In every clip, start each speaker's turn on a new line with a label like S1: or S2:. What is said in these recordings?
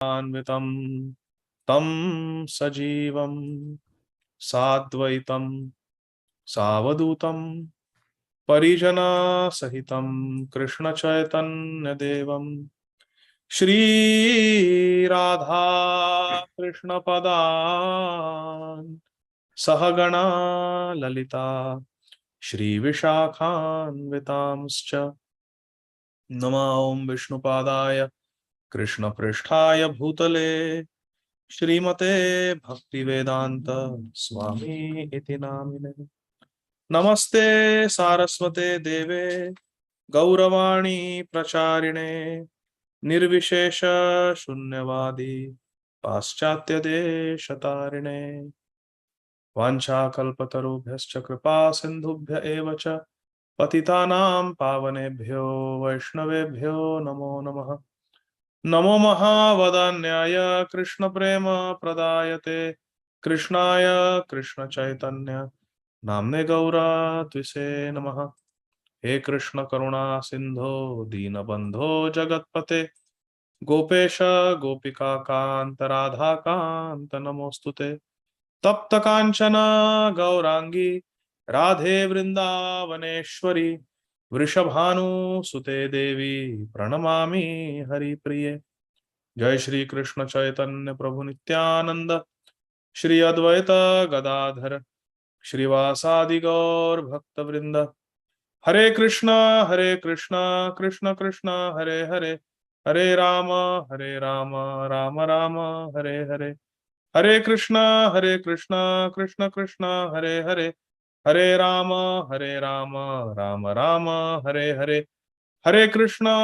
S1: अन्वितं तं सजीवं साद्वैतं सावधूतं परिजनसहितं कृष्णचैतन्यदेवं श्रीराधा कृष्णपदान् सहगणा ललिता श्रीविशाखान्वितांश्च नमः ॐ विष्णुपादाय कृष्णपृष्ठाय भूतले श्रीमते भक्तिवेदांत स्वामी इति नामिने नमस्ते सारस्वते देवे गौरवाणी प्रचारिणे निर्विशेष शून्यवादी पाश्चात्य देशतारिणे वाञ्छाकल्पतरुभ्यश्च कृपा सिन्धुभ्य एव च पतितानां पावनेभ्यो वैष्णवेभ्यो नमो नमः। नमो महावदान्याय कृष्ण प्रेम प्रदायते कृष्णाय कृष्ण चैतन्य नाम्ने गौरात्विषे नमः। हे कृष्ण करुणा सिंधो दीनबंधो जगत्पते गोपेश गोपिका कांत राधा कांत नमोस्तुते तप्त कांचन गौरांगी राधे वृंदावनेश्वरी वृषभानुसुते देवी प्रणमामि हरिप्रिये। जय श्री कृष्ण चैतन्य प्रभु नित्यानंद श्री अद्वैत गदाधर श्रीवासादि गौर भक्त वृंद। हरे कृष्णा कृष्ण कृष्ण हरे हरे हरे राम राम राम हरे हरे। हरे कृष्णा कृष्ण कृष्ण हरे हरे हरे राम राम राम हरे हरे। हरे कृष्णा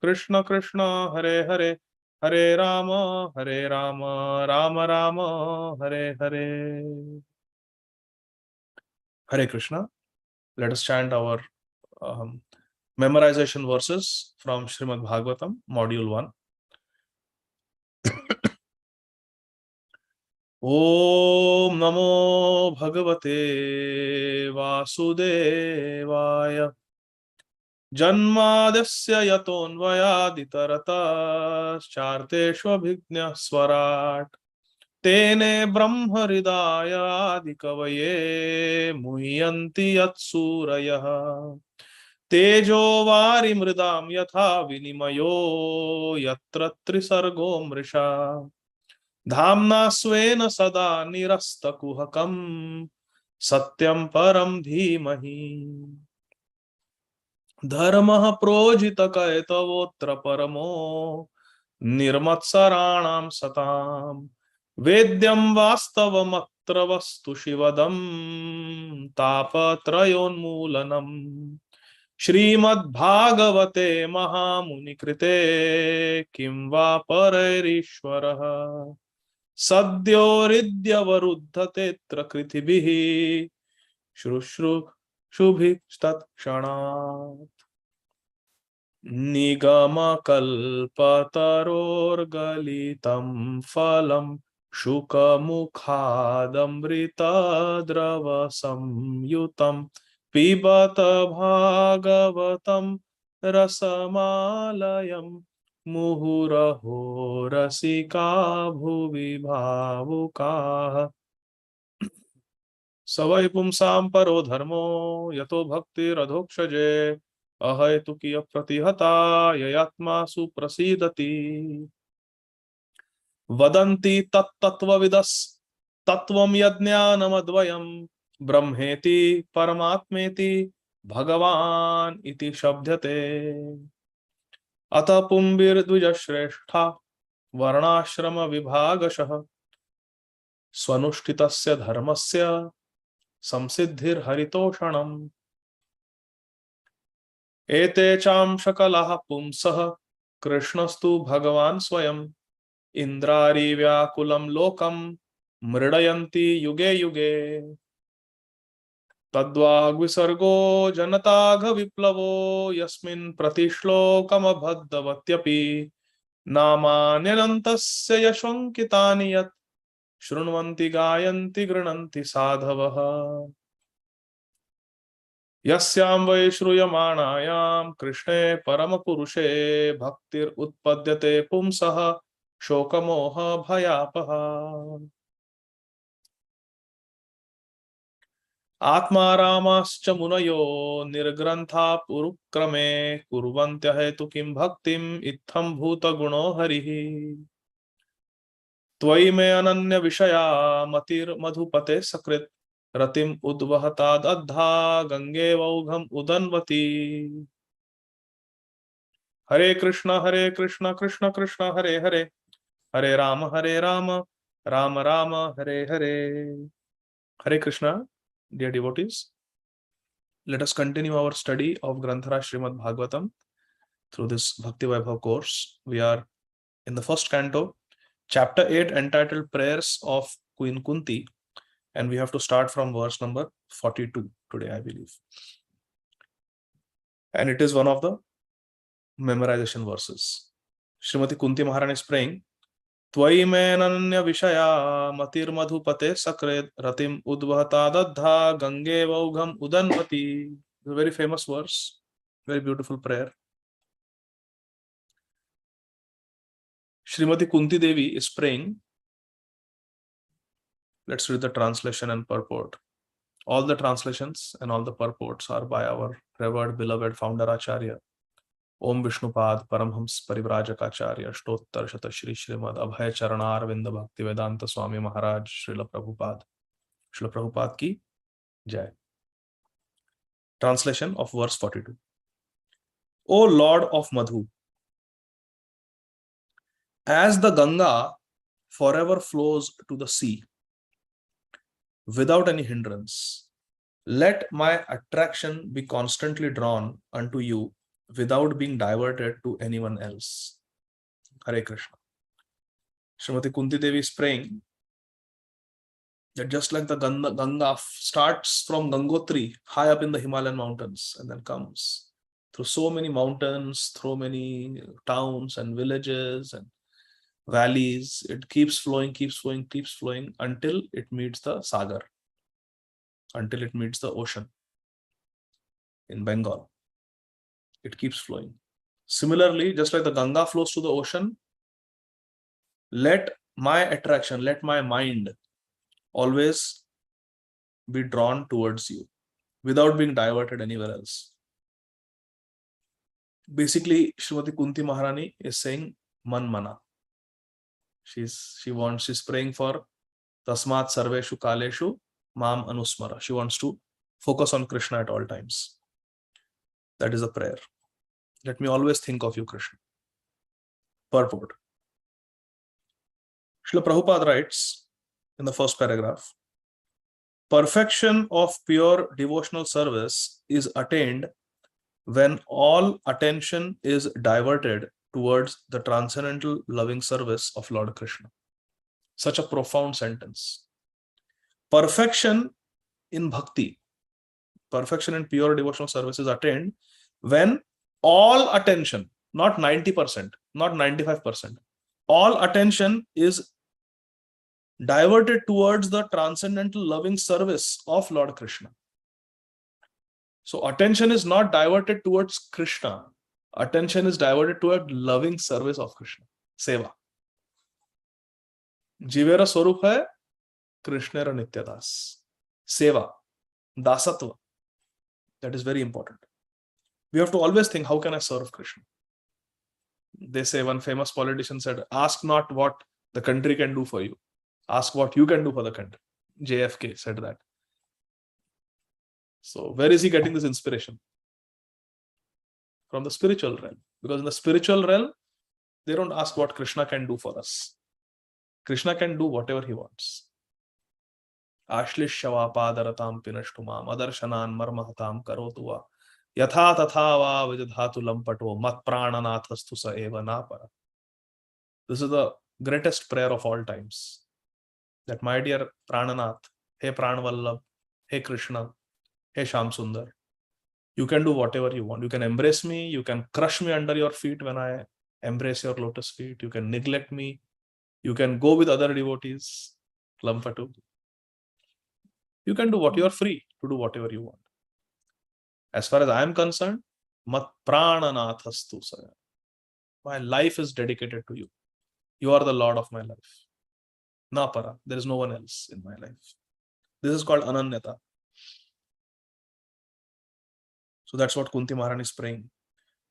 S1: कृष्ण कृष्ण हरे हरे हरे राम राम राम हरे हरे। हरे Krishna. Let us chant our memorization verses from Śrīmad Bhāgavatam, Module 1. Om Namo Bhagavate Vasudevaya Janmadasya yatonvayaditaratascha swarat Tene Brahmhridaya Adikavaye Muhyanti Yatsurayah तेजो वारि मृदाम यथा विनिमयो यत्र त्रिसर्गो मृषा धाम्ना स्वेन सदा निरस्तकुहकं सत्यं परं धीमहि धर्मः प्रोजितकैतवोऽत्र परमो निर्मत्सराणां सतां वेद्यं वास्तवमत्र वस्तु शिवदं तापत्रयोन्मूलनम् श्रीमद्भागवते महामुनिकृते किं वा परैरीश्वरः सद्योरिद्यवरुद्धतेऽत्र कृतिभिः शुश्रूषुभिस्तत्क्षणात् निगमकल्पतरोर्गलितं फलं शुकमुखादमृतद्रवसंयुतं पिबत भागवतं रसमालयं मुहुरहो रसिका भुवि भावुकाः स वै पुंसां परो धर्मो यतो भक्तिरधोक्षजे अहैतुकी प्रतिहता ययात्मा सुप्रसीदति वदन्ति तत्त्वविदस्तत्त्वं यज्ञानमद्वयं ब्रह्मेति परमात्मेति भगवान् इति शब्दते अतः पुंभिर्द्विजश्रेष्ठा वर्णाश्रम विभागशः स्वनुष्ठितस्य धर्मस्य संसिद्धिर्हरितोषणम् एते चांशकलः पुंसः कृष्णस्तु भगवान् स्वयं इंद्रारी व्याकुलं लोकं मृडयन्ति युगे युगे तद्वाग्विसर्गो जनताघ विप्लवो यस्मिन् प्रतिश्लोकमभद्दवत्यपि नामान्यनन्तस्य यशोऽङ्कितानि यत् शृण्वन्ति गायन्ति गृह्णन्ति साधवः यस्यां वै श्रूयमाणायां कृष्णे परमपुरुषे भक्तिर् उत्पद्यते पुंसः शोकमोह भयापहा। आत्मारामाश्च मुनयो निर्ग्रन्था पुरुक्रमे कुर्वन्त्य हेतु किं भक्तिम् इत्थं भूतगुणो हरिः। त्वयि मे अनन्य विषया मतिर्मधुपते सकृत् रतिम् उद्वहता दद्धा गंगेवौघम् उदन्वती। हरे कृष्ण कृष्ण कृष्ण हरे हरे, हरे Ram Ram Ram Hare Hare. Hare Krishna, dear devotees. Let us continue our study of Granthara Śrīmad Bhāgavatam through this Bhakti Vaibhava course. We are in the first canto, chapter 8, entitled Prayers of Queen Kunti, and we have to start from verse number 42 today, I believe. And it is one of the memorization verses. Srimati Kunti Maharani is praying, त्वयि मे अनन्य विषया मतिर्मधुपते सकृत् रतिम् उद्वहता दद्धा गंगेवौघम् उदन्वती. A very famous verse, very beautiful prayer. Srimati Kunti Devi is praying. Let's read the translation and purport. All the translations and all the purports are by our revered beloved founder Acharya Om Vishnupad Paramhams Parivrajakacharya Shtottar Shata Shri Śrīmad Abhay Charanar Vinda Bhakti Vedanta Swami Maharaj Srila Prabhupada ki Jai. Translation of verse 42. O Lord of Madhu, as the Ganga forever flows to the sea without any hindrance, let my attraction be constantly drawn unto you without being diverted to anyone else. Hare Krishna. Srimati Kunti Devi is praying that just like the Ganga starts from Gangotri, high up in the Himalayan mountains, and then comes through so many mountains, through many towns and villages and valleys, it keeps flowing until it meets the Sagar, until it meets the ocean in Bengal. It keeps flowing. Similarly, just like the Ganga flows to the ocean, let my attraction, let my mind always be drawn towards you without being diverted anywhere else. Basically, Srimati Kunti Maharani is saying man mana. She's praying for tasmat sarveshu kaleshu mam anusmara. She wants to focus on Krishna at all times. That is a prayer. Let me always think of you, Krishna. Purport. Srila Prabhupada writes in the first paragraph, perfection of pure devotional service is attained when all attention is diverted towards the transcendental loving service of Lord Krishna. Such a profound sentence. Perfection in bhakti, perfection in pure devotional service is attained when all attention, not 90%, not 95%, all attention is diverted towards the transcendental loving service of Lord Krishna. So attention is not diverted towards Krishna. Attention is diverted toward loving service of Krishna. Seva. Jivera Swarup hai Krishnera Nityadas. Seva. Dasatva. That is very important. We have to always think, how can I serve Krishna? They say, one famous politician said, ask not what the country can do for you. Ask what you can do for the country. JFK said that. So where is he getting this inspiration? From the spiritual realm. Because in the spiritual realm, they don't ask what Krishna can do for us. Krishna can do whatever he wants. Ashlishava padaratam pinashtumam adarshanan marmahatam karotuva yatha tatha va vijadhatu lampato mat prananathastu sa eva napara. This is the greatest prayer of all times. That my dear Prananath, hey Pranavallabh, hey Krishna, hey Sham Sundar, you can do whatever you want. You can embrace me, you can crush me under your feet when I embrace your lotus feet, you can neglect me, you can go with other devotees, Lampatu. You can do what you are free to do whatever you want. As far as I am concerned, mat prananathastu saya. My life is dedicated to you. You are the Lord of my life. Na para. There is no one else in my life. This is called ananyata. So that's what Kunti Maharani is praying.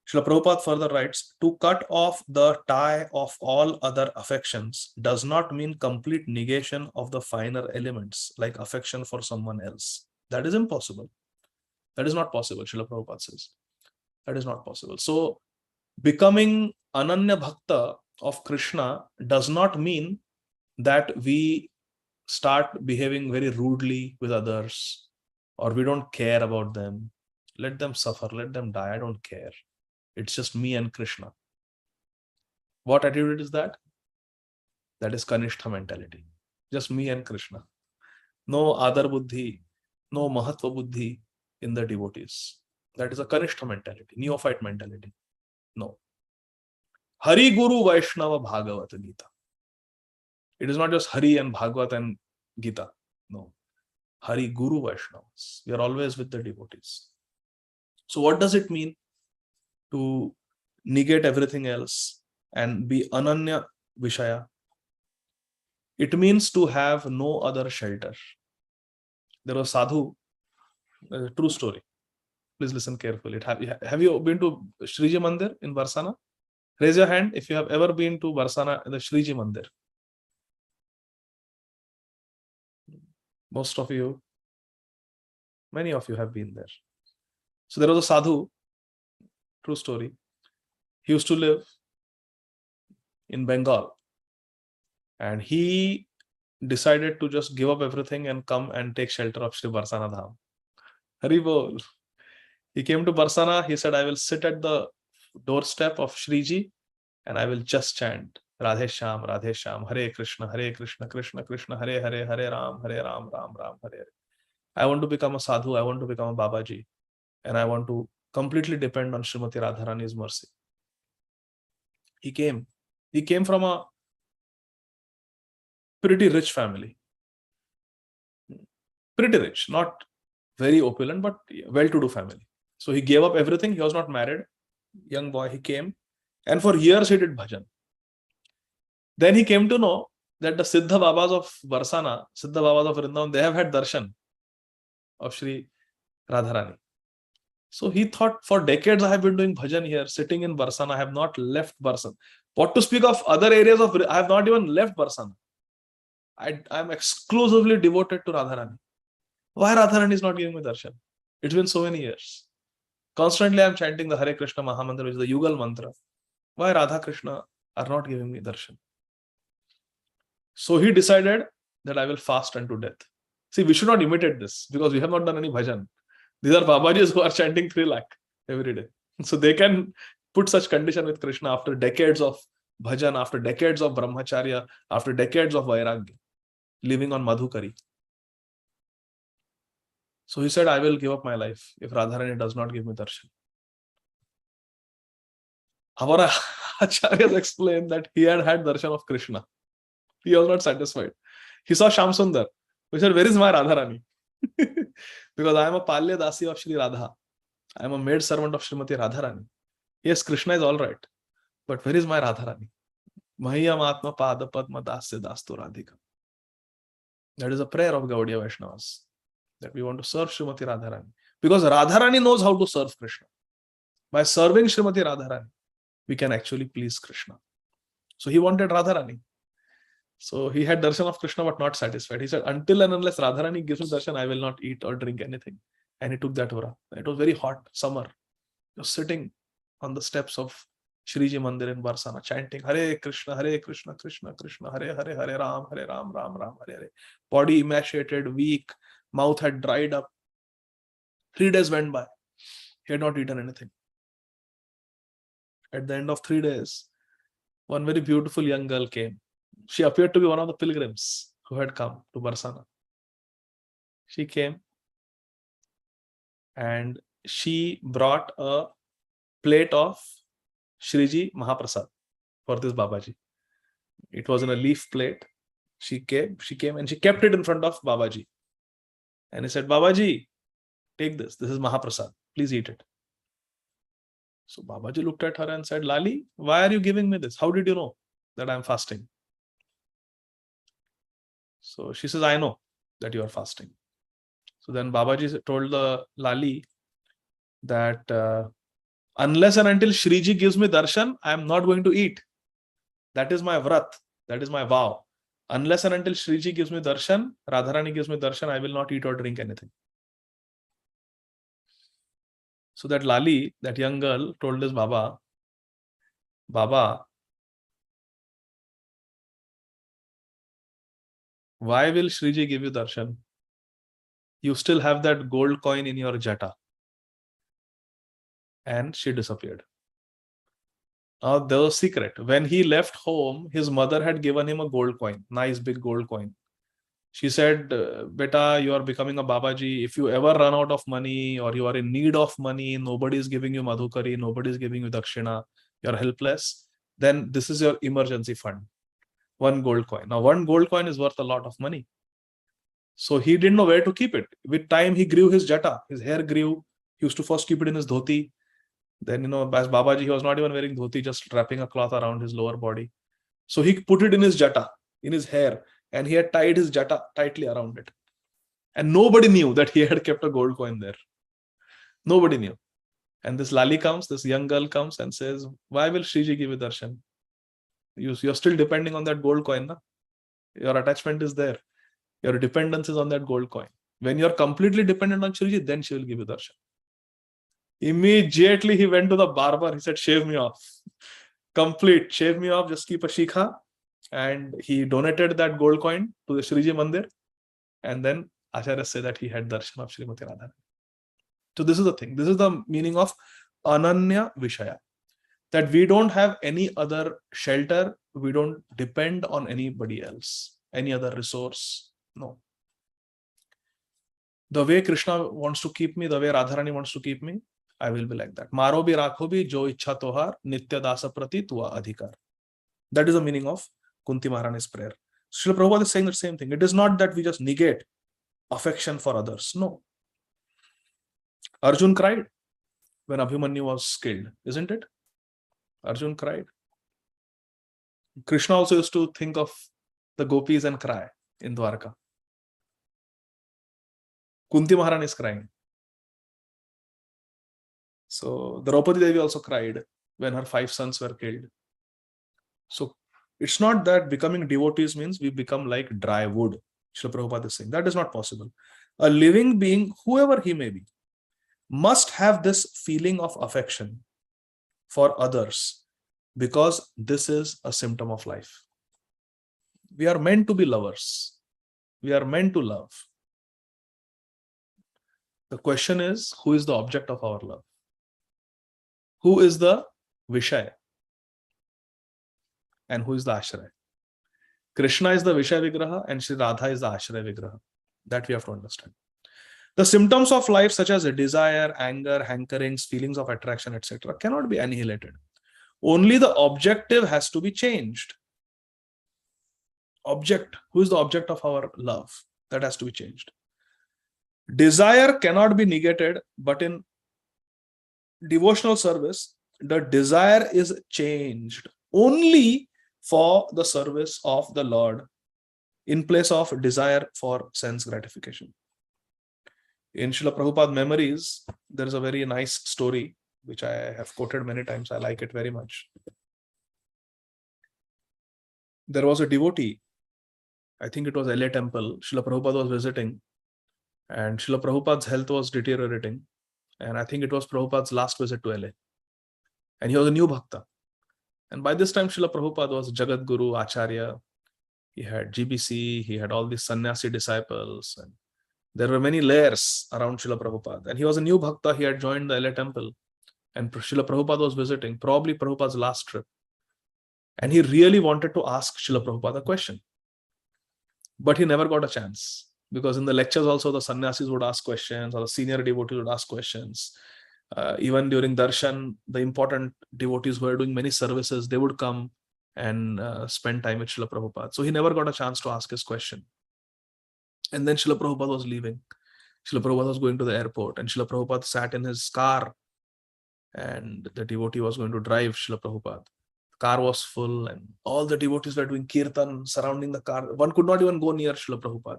S1: Srila Prabhupada further writes, to cut off the tie of all other affections does not mean complete negation of the finer elements like affection for someone else. That is impossible. That is not possible, Srila Prabhupada says. That is not possible. So becoming Ananya Bhakta of Krishna does not mean that we start behaving very rudely with others or we don't care about them. Let them suffer, let them die. I don't care. It's just me and Krishna. What attitude is that? That is Kanishtha mentality. Just me and Krishna. No Adar Buddhi, no Mahatva Buddhi in the devotees. That is a Kanishtha mentality, neophyte mentality. No. Hari Guru Vaishnava Bhagavata Gita. It is not just Hari and Bhagavat and Gita. No. Hari Guru Vaishnavas. We are always with the devotees. So what does it mean to negate everything else and be Ananya Vishaya? It means to have no other shelter. There was sadhu, a true story. Please listen carefully. Have you been to Shriji Mandir in Barsana? Raise your hand if you have ever been to Barsana, the Shriji Mandir. Most of you, many of you have been there. So there was a sadhu, true story. He used to live in Bengal and he decided to just give up everything and come and take shelter of Shri Barsana Dham. Hari Bol. He came to Barsana, he said, I will sit at the doorstep of Shriji and I will just chant Radhe Shyam, Hare Krishna, Krishna Krishna, Hare Hare, Hare Ram, Ram Ram, Hare Hare. I want to become a sadhu, I want to become a Babaji, and I want to completely depend on Srimati Radharani's mercy. He came from a pretty rich family. Pretty rich, not very opulent, but well-to-do family. So he gave up everything. He was not married. Young boy, he came. And for years he did bhajan. Then he came to know that the Siddha Babas of Barsana, Siddha Babas of Vrindavan, they have had darshan of Shri Radharani. So he thought, for decades I have been doing bhajan here, sitting in Barsana. I have not left Barsana. What to speak of other areas of, I have not even left Barsana. I am exclusively devoted to Radharani. Why Radharani is not giving me darshan? It's been so many years. Constantly I am chanting the Hare Krishna Mahamantra, which is the Yugal mantra. Why Radha Krishna are not giving me darshan? So he decided that I will fast unto death. See, we should not imitate this because we have not done any bhajan. These are Babajis who are chanting 3 lakh every day. So they can put such condition with Krishna after decades of bhajan, after decades of brahmacharya, after decades of vairagya, living on madhukari. So he said, I will give up my life if Radharani does not give me darshan. Our acharyas explained that he had darshan of Krishna. He was not satisfied. He saw Shyam Sundar. He said, where is my Radharani? Because I am a Palya Dasi of Shri Radha. I am a maid servant of Srimati Radharani. Yes, Krishna is all right. But where is my Radharani? Mahyam Atma Pada Padma Dasya Dastu Radhika. That is a prayer of Gaudiya Vaishnavas. That we want to serve Srimati Radharani. Because Radharani knows how to serve Krishna. By serving Srimati Radharani, we can actually please Krishna. So he wanted Radharani. So he had darshan of Krishna but not satisfied. He said, until and unless Radharani gives me darshan, I will not eat or drink anything. And he took that vara. It was very hot, summer. He was sitting on the steps of Shriji Mandir in Barsana, chanting Hare Krishna, Krishna Krishna, Hare Hare, Hare Ram, Ram Ram, Hare Hare. Body emaciated, weak, mouth had dried up. 3 days went by. He had not eaten anything. At the end of 3 days, one very beautiful young girl came. She appeared to be one of the pilgrims who had come to Barsana. She came and she brought a plate of Shriji Mahaprasad for this Babaji. It was in a leaf plate. She came and she kept it in front of Babaji. And he said, Babaji, take this. This is Mahaprasad. Please eat it. So Babaji looked at her and said, Lali, why are you giving me this? How did you know that I'm fasting? So she says, I know that you are fasting. So then Babaji told the Lali that unless and until Shriji gives me darshan, I am not going to eat. That is my vrat. That is my vow. Unless and until Shriji gives me darshan, Radharani gives me darshan, I will not eat or drink anything. So that Lali, that young girl, told his Baba, Baba, why will Shriji give you darshan? You still have that gold coin in your jata. And she disappeared. Now, there was a secret. When he left home, his mother had given him a gold coin, nice big gold coin. She said, Beta, you are becoming a Babaji. If you ever run out of money or you are in need of money, nobody is giving you Madhukari, nobody is giving you Dakshina, you are helpless, then this is your emergency fund. One gold coin. Now, one gold coin is worth a lot of money. So he didn't know where to keep it. With time, he grew his jata. His hair grew. He used to first keep it in his dhoti. Then, as Babaji, he was not even wearing dhoti, just wrapping a cloth around his lower body. So he put it in his jata, in his hair, and he had tied his jata tightly around it. And nobody knew that he had kept a gold coin there. Nobody knew. And this Lali comes, this young girl comes and says, why will Shriji give you darshan? You're still depending on that gold coin. Na? Your attachment is there. Your dependence is on that gold coin. When you're completely dependent on Shriji, then she will give you darshan. Immediately he went to the barber. He said, shave me off. Complete. Shave me off. Just keep a shikha. And he donated that gold coin to the Shriji Mandir. And then Acharyas say that he had darshan of Srimati Radharani. So this is the thing. This is the meaning of Ananya Vishaya. That we don't have any other shelter. We don't depend on anybody else. Any other resource. No. The way Krishna wants to keep me, the way Radharani wants to keep me, I will be like that. Maro bhi rakho bhi jo ichha tohar nitya dasa prati tua adhikar. That is the meaning of Kunti Maharani's prayer. Srila Prabhupada is saying the same thing. It is not that we just negate affection for others. No. Arjun cried when Abhimanyu was killed, isn't it? Arjun cried. Krishna also used to think of the gopis and cry in Dwarka. Kunti Maharani is crying. So Draupadi Devi also cried when her 5 sons were killed. So it's not that becoming devotees means we become like dry wood. Srila Prabhupada is saying that is not possible. A living being, whoever he may be, must have this feeling of affection for others because this is a symptom of life. We are meant to be lovers. We are meant to love. The question is, who is the object of our love? Who is the Vishaya? And who is the Ashraya? Krishna is the Vishaya Vigraha and Shri Radha is the Ashraya Vigraha. That we have to understand. The symptoms of life such as desire, anger, hankerings, feelings of attraction, etc. cannot be annihilated. Only the objective has to be changed. Object. Who is the object of our love? That has to be changed. Desire cannot be negated, but in devotional service, the desire is changed only for the service of the Lord in place of desire for sense gratification. In Srila Prabhupada Memories, there is a very nice story which I have quoted many times. I like it very much. There was a devotee, I think it was LA Temple, Srila Prabhupada was visiting, and Srila Prabhupada's health was deteriorating. And I think it was Prabhupada's last visit to LA. And he was a new Bhakta. And by this time, Srila Prabhupada was Jagat Guru, Acharya. He had GBC, he had all these sannyasi disciples. And there were many layers around Srila Prabhupada. And he was a new Bhakta, he had joined the LA Temple. And Srila Prabhupada was visiting, probably Prabhupada's last trip. And he really wanted to ask Srila Prabhupada a question. But he never got a chance. Because in the lectures also the sannyasis would ask questions or the senior devotees would ask questions. Even during darshan, the important devotees who are doing many services, they would come and spend time with Srila Prabhupada. So he never got a chance to ask his question. And then Srila Prabhupada was leaving. Srila Prabhupada was going to the airport, and Srila Prabhupada sat in his car, and the devotee was going to drive Srila Prabhupada. The car was full, and all the devotees were doing kirtan surrounding the car. One could not even go near Srila Prabhupada.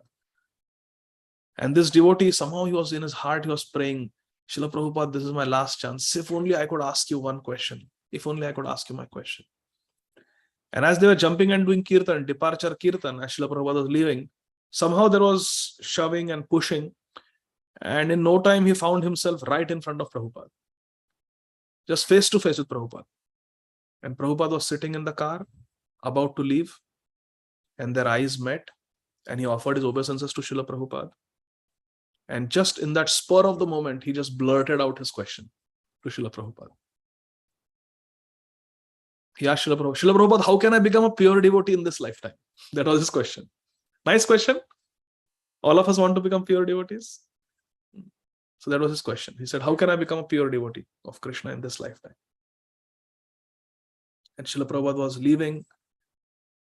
S1: And this devotee, somehow he was in his heart, he was praying, Srila Prabhupada, this is my last chance. If only I could ask you one question. If only I could ask you my question. And as they were jumping and doing kirtan, departure kirtan, as Srila Prabhupada was leaving, somehow there was shoving and pushing. And in no time, he found himself right in front of Prabhupada, just face to face with Prabhupada. And Prabhupada was sitting in the car, about to leave, and their eyes met, and he offered his obeisances to Srila Prabhupada. And just in that spur of the moment, he just blurted out his question to Srila Prabhupada. He asked Srila Prabhupada, Srila Prabhupada, how can I become a pure devotee in this lifetime? That was his question. Nice question. All of us want to become pure devotees. So that was his question. He said, how can I become a pure devotee of Krishna in this lifetime? And Srila Prabhupada was leaving.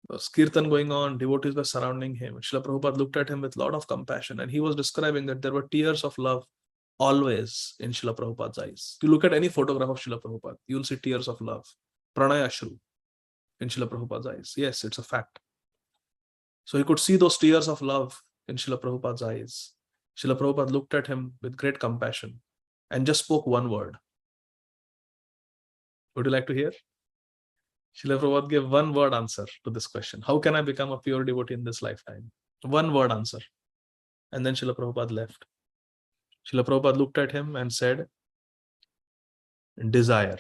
S1: There was kirtan going on. Devotees were surrounding him. And Srila Prabhupada looked at him with a lot of compassion. And he was describing that there were tears of love always in Srila Prabhupada's eyes. You look at any photograph of Srila Prabhupada, you will see tears of love. Pranaya Shru in Srila Prabhupada's eyes. Yes, it's a fact. So he could see those tears of love in Srila Prabhupada's eyes. Srila Prabhupada looked at him with great compassion and just spoke one word. Would you like to hear? Srila Prabhupada gave one word answer to this question. How can I become a pure devotee in this lifetime? One word answer. And then Srila Prabhupada left. Srila Prabhupada looked at him and said, desire.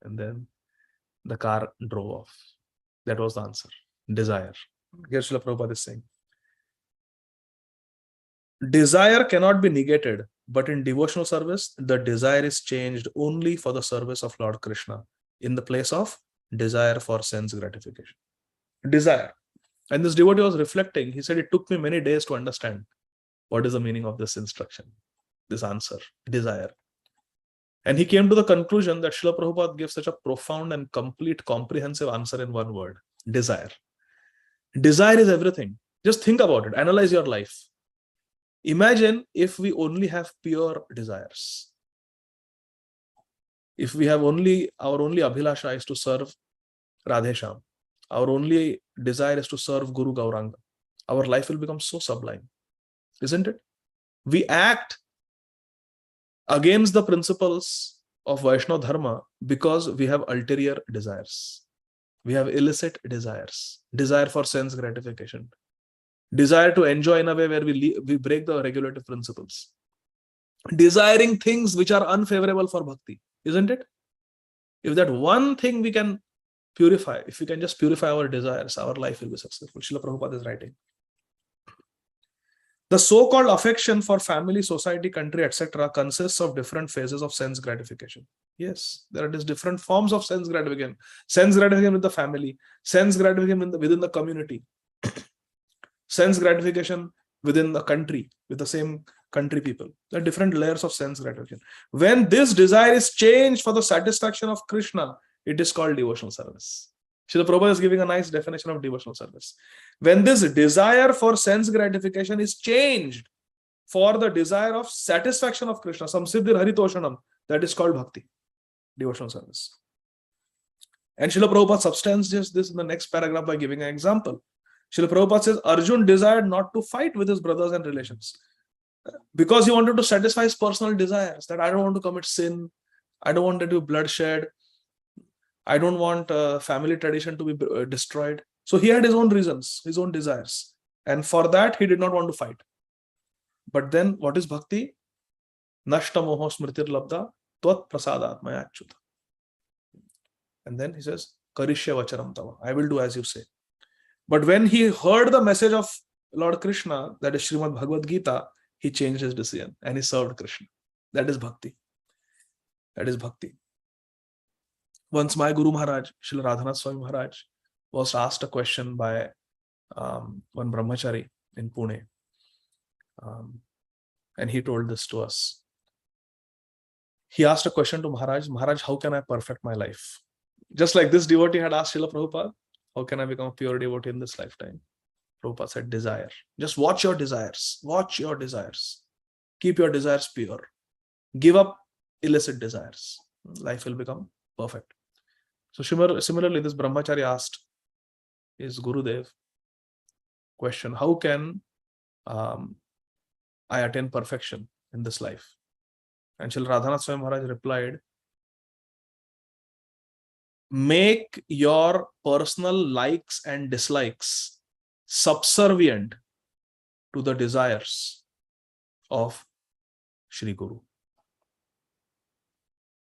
S1: And then the car drove off. That was the answer. Desire. Here Srila Prabhupada is saying, desire cannot be negated, but in devotional service, the desire is changed only for the service of Lord Krishna in the place of desire for sense gratification. Desire. And this devotee was reflecting. He said, it took me many days to understand what is the meaning of this instruction, this answer, desire. And he came to the conclusion that Srila Prabhupada gave such a profound and complete, comprehensive answer in one word, desire. Desire is everything. Just think about it. Analyze your life. Imagine if we only have pure desires. If we have our only abhilasha is to serve Radhesham. Our only desire is to serve Guru Gauranga. Our life will become so sublime. Isn't it? We act against the principles of Vaishnava Dharma because we have ulterior desires. We have illicit desires. Desire for sense gratification. Desire to enjoy in a way where we break the regulative principles. Desiring things which are unfavorable for bhakti. Isn't it? If that one thing we can purify, if we can just purify our desires, our life will be successful. Srila Prabhupada is writing. The so-called affection for family, society, country, etc. consists of different phases of sense gratification. Yes, there are different forms of sense gratification. Sense gratification with the family, sense gratification within the community, sense gratification within the country, with the same country people. There are different layers of sense gratification. When this desire is changed for the satisfaction of Krishna, it is called devotional service. Srila Prabhupada is giving a nice definition of devotional service. When this desire for sense gratification is changed for the desire of satisfaction of Krishna, samsiddhir haritoshanam, that is called bhakti, devotional service. And Srila Prabhupada substantiates this in the next paragraph by giving an example. Srila Prabhupada says, Arjun desired not to fight with his brothers and relations because he wanted to satisfy his personal desires, that I don't want to commit sin, I don't want there to be bloodshed, I don't want family tradition to be destroyed. So he had his own reasons, his own desires. And for that, he did not want to fight. But then what is bhakti? Nashta moho smritir labda tvat prasadat maya achyuta. And then he says, Karishya vacharam tava. I will do as you say. But when he heard the message of Lord Krishna, that is Śrīmad Bhagavad Gita, he changed his decision and he served Krishna. That is bhakti. That is bhakti. Once my Guru Maharaj, Srila Radhanath Swami Maharaj, was asked a question by one brahmachari in Pune. And he told this to us. He asked a question to Maharaj, Maharaj, how can I perfect my life? Just like this devotee had asked Srila Prabhupada, how can I become a pure devotee in this lifetime? Prabhupada said desire. Just watch your desires. Watch your desires. Keep your desires pure. Give up illicit desires. Life will become perfect. So similarly, this brahmachari asked his Gurudev question, how can I attain perfection in this life? And Srila Radhanath Swami Maharaj replied, make your personal likes and dislikes subservient to the desires of Shri Guru.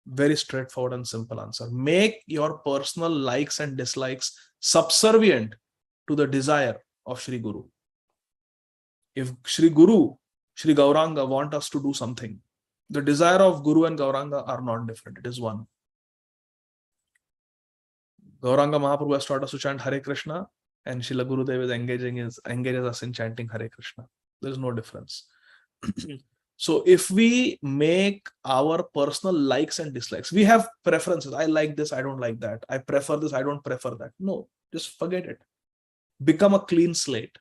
S1: Very straightforward and simple answer. Make your personal likes and dislikes subservient to the desire of Shri Guru. If Shri Guru, Shri Gauranga want us to do something, the desire of Guru and Gauranga are not different. It is one. Gauranga Mahaprabhu has taught us to chant Hare Krishna, and Srila Gurudev is engages us in chanting Hare Krishna. There is no difference. So if we make our personal likes and dislikes, we have preferences. I like this, I don't like that. I prefer this, I don't prefer that. No, just forget it. Become a clean slate.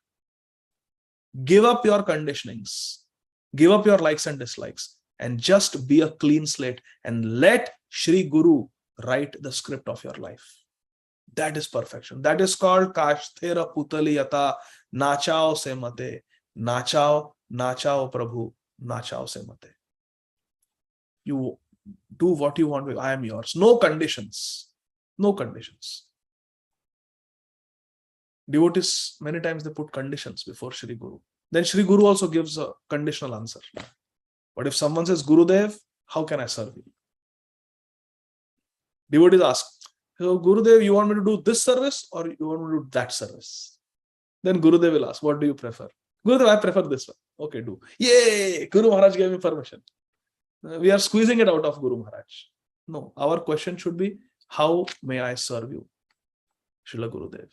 S1: Give up your conditionings. Give up your likes and dislikes. And just be a clean slate. And let Shri Guru write the script of your life. That is perfection. That is called Kasthera Putali Yata Nachao Se Mate. Nachao, Nachao Prabhu, Nachao Se Mate. You do what you want with, I am yours. No conditions. No conditions. Devotees, many times they put conditions before Shri Guru. Then Shri Guru also gives a conditional answer. But if someone says, Gurudev, how can I serve you? Devotees ask, so Gurudev, you want me to do this service or you want me to do that service? Then Gurudev will ask, what do you prefer? Gurudev, I prefer this one. Okay, do. Yay! Guru Maharaj gave me permission. We are squeezing it out of Guru Maharaj. No, our question should be, how may I serve you? Srila Gurudev.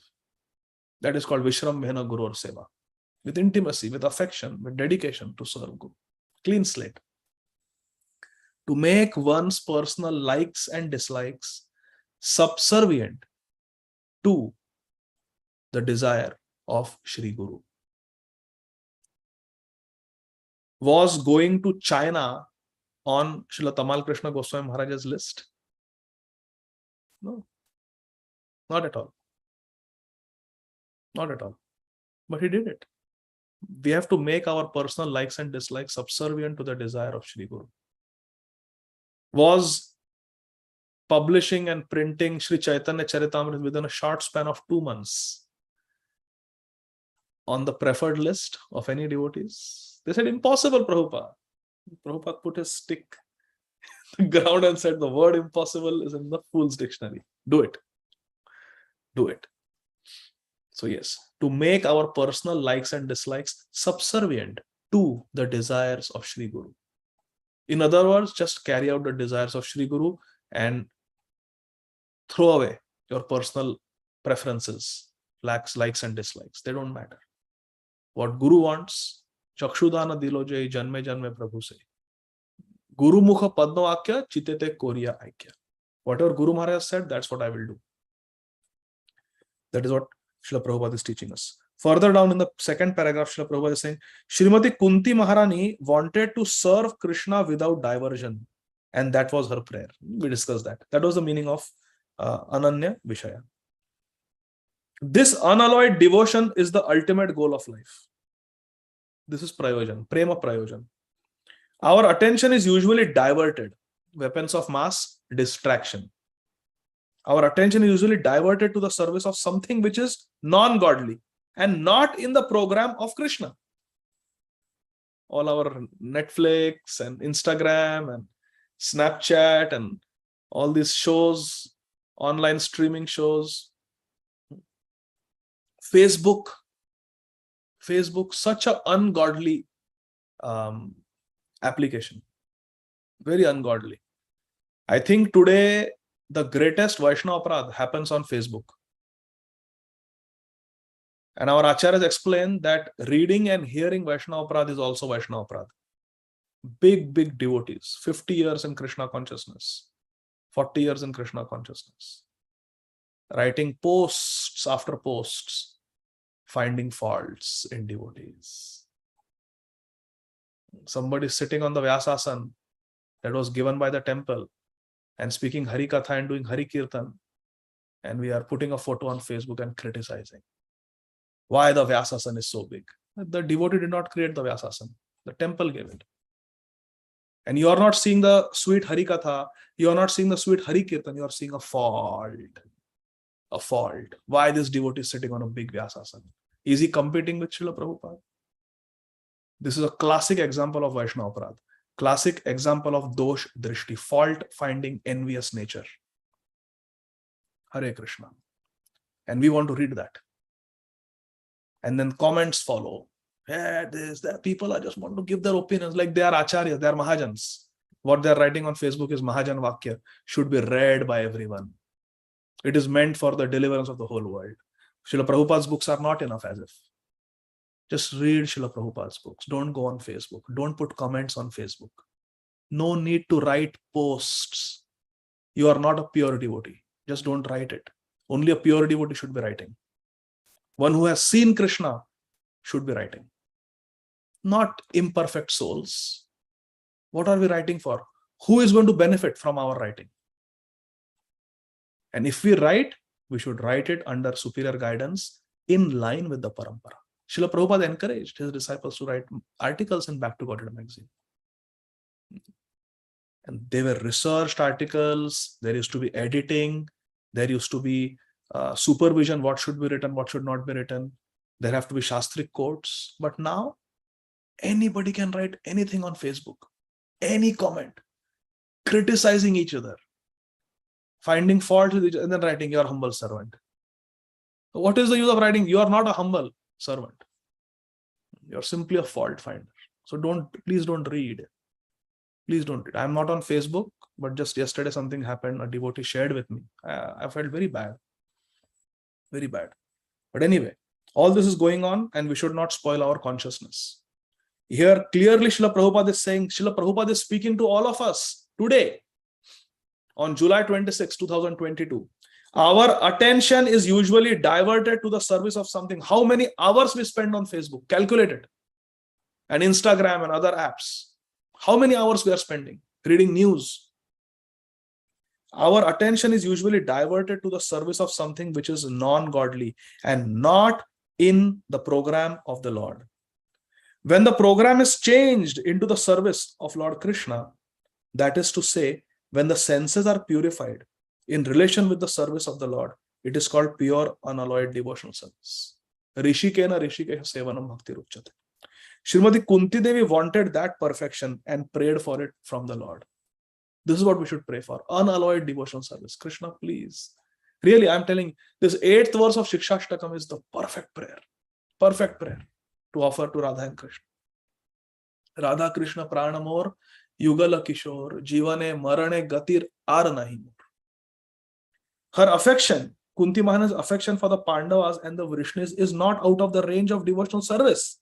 S1: That is called Vishram Bhena Guru or Seva. With intimacy, with affection, with dedication to serve Guru. Clean slate. To make one's personal likes and dislikes subservient to the desire of Shri Guru. Was going to China on Srila Tamal Krishna Goswami Maharaj's list? No, not at all. Not at all. But he did it. We have to make our personal likes and dislikes subservient to the desire of Shri Guru. Was publishing and printing Sri Chaitanya Charitamrita within a short span of 2 months on the preferred list of any devotees? They said, impossible, Prabhupada. Prabhupada put his stick on the ground and said, the word impossible is in the fool's dictionary. Do it. Do it. So yes, to make our personal likes and dislikes subservient to the desires of Shri Guru. In other words, just carry out the desires of Shri Guru and throw away your personal preferences, likes and dislikes. They don't matter. What Guru wants, Chakshudana dilo jai janme janme Prabhu se. Guru mukha padno akya chitete koriya aikya. Whatever Guru Maharaj said, that's what I will do. That is what Srila Prabhupada is teaching us. Further down in the second paragraph, Srila Prabhupada is saying, Srimati Kunti Maharani wanted to serve Krishna without diversion. And that was her prayer. We discussed that. That was the meaning of Ananya Vishaya. This unalloyed devotion is the ultimate goal of life. This is Prayojan, Prema Prayojan. Our attention is usually diverted. Weapons of mass, distraction. Our attention is usually diverted to the service of something which is non-godly and not in the program of Krishna. All our Netflix and Instagram and Snapchat and all these shows, online streaming shows, Facebook, such an ungodly application. Very ungodly. I think today the greatest Vaishnava Aparadh happens on Facebook. And our Acharyas explain that reading and hearing Vaishnava Aparadh is also Vaishnava Aparadh. Big devotees, 50 years in Krishna consciousness, 40 years in Krishna consciousness, writing posts after posts, finding faults in devotees. Somebody sitting on the Vyasasana that was given by the temple and speaking Hari Katha and doing Hari Kirtan, and we are putting a photo on Facebook and criticizing why the Vyasasana is so big. The devotee did not create the Vyasasana. The temple gave it. And you are not seeing the sweet Hari Katha, you are not seeing the sweet Hari Kirtan, you are seeing a fault. A fault. Why this devotee is sitting on a big Vyasasana? Is he competing with Srila Prabhupada? This is a classic example of Vaishnava Aparadha. Classic example of dosh drishti, fault finding, envious nature. Hare Krishna. And we want to read that. And then comments follow. Hey, this, that. People are just want to give their opinions like they are acharyas, they are mahajans. What they are writing on Facebook is Mahajan Vakya, should be read by everyone. It is meant for the deliverance of the whole world. Srila Prabhupada's books are not enough as if. Just read Srila Prabhupada's books. Don't go on Facebook. Don't put comments on Facebook. No need to write posts. You are not a pure devotee. Just don't write it. Only a pure devotee should be writing. One who has seen Krishna should be writing. Not imperfect souls. What are we writing for? Who is going to benefit from our writing? And if we write, we should write it under superior guidance in line with the parampara. Srila Prabhupada encouraged his disciples to write articles in Back to Godhead magazine. And they were researched articles. There used to be editing. There used to be supervision, what should be written, what should not be written. There have to be Shastric quotes. But now, anybody can write anything on Facebook. Any comment. Criticizing each other. Finding fault with each other and then writing, "Your humble servant." What is the use of writing? You are not a humble servant. You're simply a fault finder. So please don't read. Please don't read. I'm not on Facebook, but just yesterday something happened. A devotee shared with me. I felt very bad. Very bad. But anyway, all this is going on and we should not spoil our consciousness. Here clearly Srila Prabhupada is saying, Srila Prabhupada is speaking to all of us today on July 26, 2022. Our attention is usually diverted to the service of something. How many hours we spend on Facebook? Calculate it. And Instagram and other apps. How many hours we are spending reading news? Our attention is usually diverted to the service of something which is non-godly and not in the program of the Lord. When the program is changed into the service of Lord Krishna, that is to say, when the senses are purified in relation with the service of the Lord, it is called pure, unalloyed devotional service. Rishikena Rishikeha Sevanam Bhakti Ruchyate. Srimati Kunti Devi wanted that perfection and prayed for it from the Lord. This is what we should pray for. Unalloyed devotional service. Krishna, please. Really, I'm telling you, this 8th verse of Shikshashtakam is the perfect prayer. Perfect prayer to offer to Radha and Krishna. Radha Krishna Pranamor Yugala Kishore Jivane Marane Gatir Ar Nahi Mor. Her affection, Kunti Mahana's affection for the Pandavas and the Vrishnis is not out of the range of devotional service.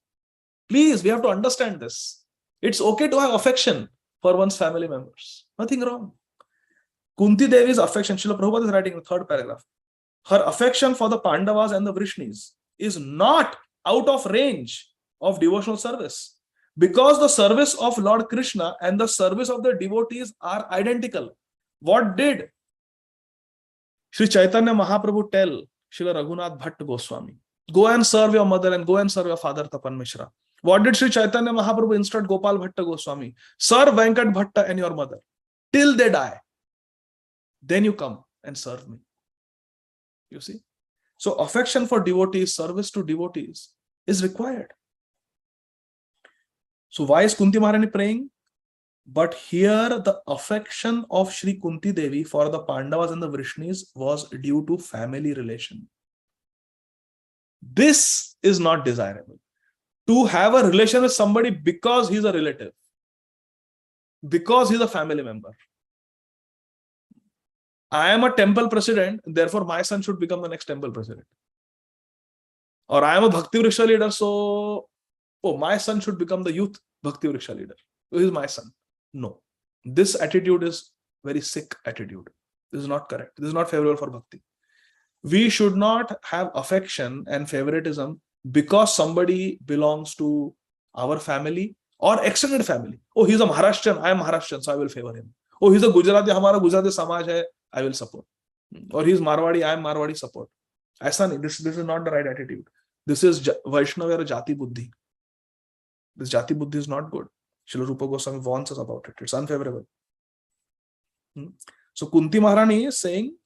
S1: Please, we have to understand this. It's okay to have affection for one's family members. Nothing wrong. Kunti Devi's affection, Srila Prabhupada is writing in the 3rd paragraph. Her affection for the Pandavas and the Vrishnis is not out of range of devotional service. Because the service of Lord Krishna and the service of the devotees are identical. What did Sri Chaitanya Mahaprabhu tell Srila Raghunath Bhatt Goswami? Go and serve your mother and go and serve your father Tapan Mishra. What did Sri Chaitanya Mahaprabhu instruct Gopal Bhatta Goswami? Serve Venkat Bhatta and your mother till they die. Then you come and serve me. You see? So affection for devotees, service to devotees is required. So why is Kunti Maharani praying? But here the affection of Sri Kunti Devi for the Pandavas and the Vrishnis was due to family relation. This is not desirable. To have a relation with somebody because he's a relative, because he's a family member. I am a temple president, therefore my son should become the next temple president. Or I am a Bhakti Vriksha leader, so my son should become the youth Bhakti Vriksha leader. Who is my son? No. This attitude is very sick attitude. This is not correct. This is not favorable for Bhakti. We should not have affection and favoritism because somebody belongs to our family or extended family. Oh, he's a Maharashtrian, I am Maharashtrian, so I will favor him. Oh, he's a Gujarati, hamara Gujarati samaj hai, I will support. Or he's Marwadi, I am Marwadi, support. Aisa nahi, this is not the right attitude. This is Vaishnava or Jati Buddhi. This Jati Buddhi is not good. Srila Rupa Goswami warns us about it. It's unfavorable. So Kunti Maharani is saying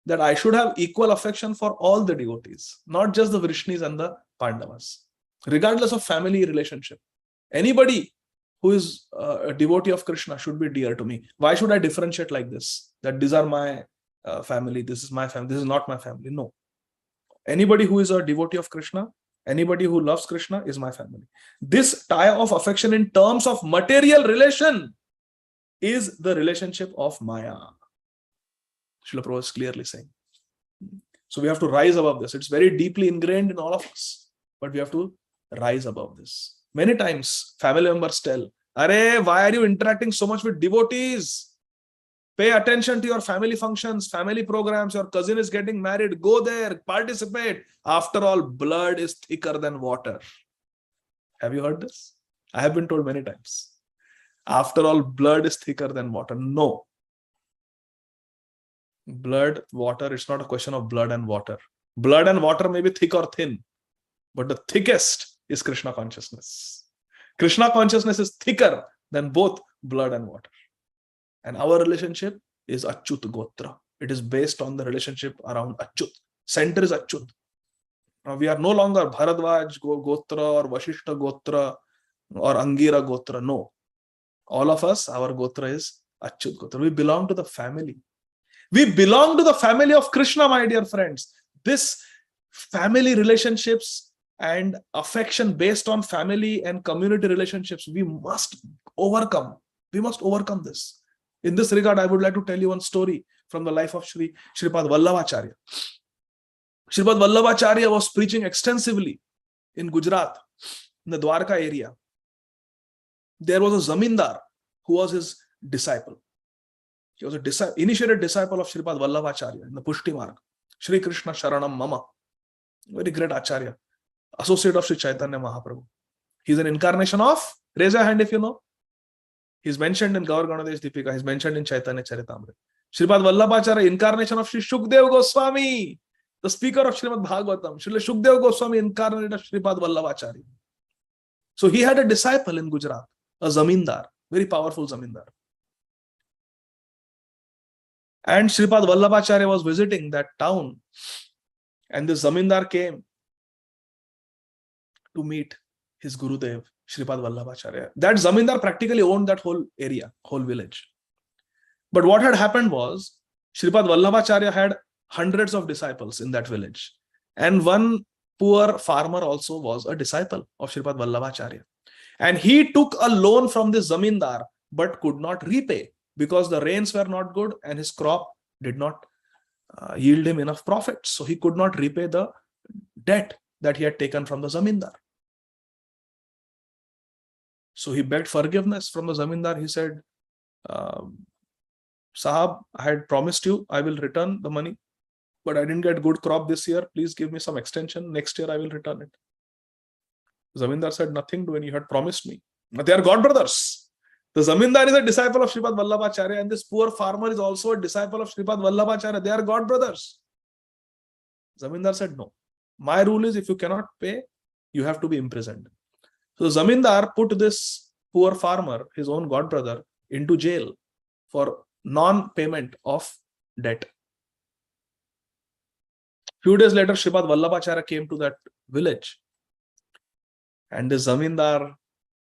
S1: that I should have equal affection for all the devotees, not just the Vrishnis and the Pandavas, regardless of family relationship. Anybody who is a devotee of Krishna should be dear to me. Why should I differentiate like this? That these are my family, this is my family, this is not my family. No. Anybody who is a devotee of Krishna, anybody who loves Krishna is my family. This tie of affection in terms of material relation is the relationship of Maya. Srila Prabhupada is clearly saying. So we have to rise above this. It's very deeply ingrained in all of us, but we have to rise above this. Many times family members tell, "Arey, why are you interacting so much with devotees? Pay attention to your family functions, family programs. Your cousin is getting married. Go there, participate. After all, blood is thicker than water." Have you heard this? I have been told many times. After all, blood is thicker than water. No. Blood, water, it's not a question of blood and water. Blood and water may be thick or thin, but the thickest is Krishna consciousness. Krishna consciousness is thicker than both blood and water. And our relationship is Achyut Gotra. It is based on the relationship around Achyut. Center is Achyut. Now we are no longer Bharadwaj Gotra or Vashishta Gotra or Angira Gotra. No. All of us, our Gotra is Achyut Gotra. We belong to the family. We belong to the family of Krishna, my dear friends. This family relationships and affection based on family and community relationships, we must overcome. We must overcome this. In this regard, I would like to tell you one story from the life of Sripad Vaibhava. Sripad Vaibhava was preaching extensively in Gujarat, in the Dwarka area. There was a zamindar who was his disciple. He was a initiated disciple of Sripad Vaibhava in the Pushti Marg. Shri Krishna Sharanam Mama. Very great Acharya. Associate of Sri Chaitanya Mahaprabhu. He's an incarnation of, raise your hand if you know. He's mentioned in Gaur Ganadesh Deepika. He's mentioned in Chaitanya Charitamrita. Sripad Vaibhava, incarnation of Sri Shukdev Goswami, the speaker of Śrīmad Bhāgavatam. Srila Shukdev Goswami incarnated of Sripad Vaibhava. So he had a disciple in Gujarat, a zamindar, very powerful zamindar. And Sripad Vaibhava was visiting that town, and the zamindar came to meet his Gurudev, Sripad Vaibhava. That zamindar practically owned that whole area, whole village. But what had happened was, Sripad Vaibhava had hundreds of disciples in that village. And one poor farmer also was a disciple of Sripad Vaibhava. And he took a loan from this zamindar, but could not repay because the rains were not good and his crop did not yield him enough profits. So he could not repay the debt that he had taken from the zamindar. So he begged forgiveness from the zamindar. He said, Sahab, I had promised you I will return the money, but I didn't get good crop this year. Please give me some extension. Next year I will return it. Zamindar said, nothing doing. You had promised me. But they are God brothers. The zamindar is a disciple of Sripad Vaibhava, and this poor farmer is also a disciple of Sripad Vaibhava. They are God brothers. Zamindar said, no. My rule is if you cannot pay, you have to be imprisoned. So the zamindar put this poor farmer, his own God brother, into jail for non-payment of debt. Few days later, Sripad Vaibhava came to that village. And the zamindar,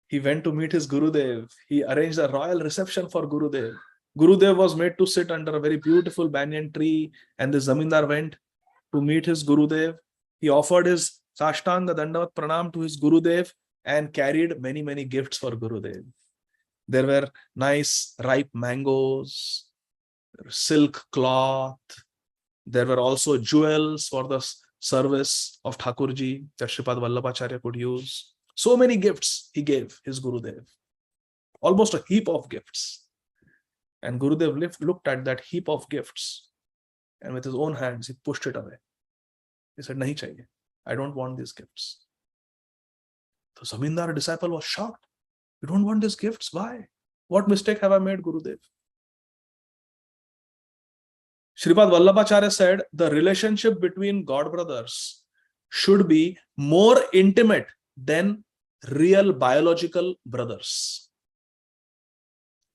S1: he went to meet his Gurudev. He arranged a royal reception for Gurudev. Gurudev was made to sit under a very beautiful banyan tree, and the zamindar went to meet his Gurudev. He offered his Sashtanga Dandavat Pranam to his Gurudev and carried many, many gifts for Gurudev. There were nice ripe mangoes, silk cloth. There were also jewels for the service of Thakurji that Sripad Vaibhava could use. So many gifts he gave his Gurudev. Almost a heap of gifts. And Gurudev looked at that heap of gifts and with his own hands, he pushed it away. He said, Nahi chahiye. I don't want these gifts. The Zamindar disciple was shocked. You don't want these gifts? Why? What mistake have I made, Gurudev? Sripad Vallabhacharya said the relationship between God brothers should be more intimate than real biological brothers.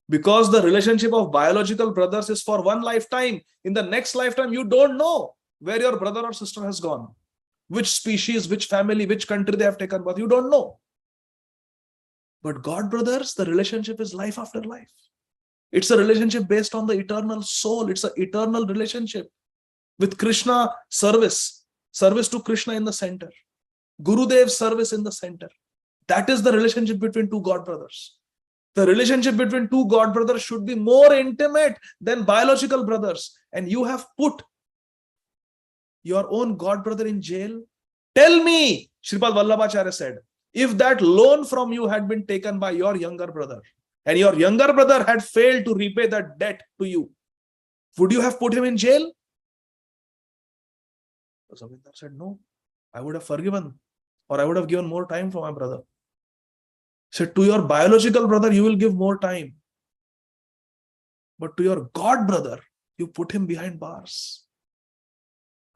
S1: Because the relationship of biological brothers is for one lifetime. In the next lifetime, you don't know where your brother or sister has gone, which species, which family, which country they have taken birth. You don't know. But God brothers, the relationship is life after life. It's a relationship based on the eternal soul. It's an eternal relationship with Krishna service to Krishna in the center, Gurudev's service in the center. That is the relationship between two God brothers. The relationship between two God brothers should be more intimate than biological brothers. And you have put your own God brother in jail. Tell me, Sripad Vallabhacharya said, if that loan from you had been taken by your younger brother, and your younger brother had failed to repay that debt to you, would you have put him in jail? Zamindar said, no, I would have forgiven, or I would have given more time for my brother. He said, to your biological brother, you will give more time. But to your God brother, you put him behind bars.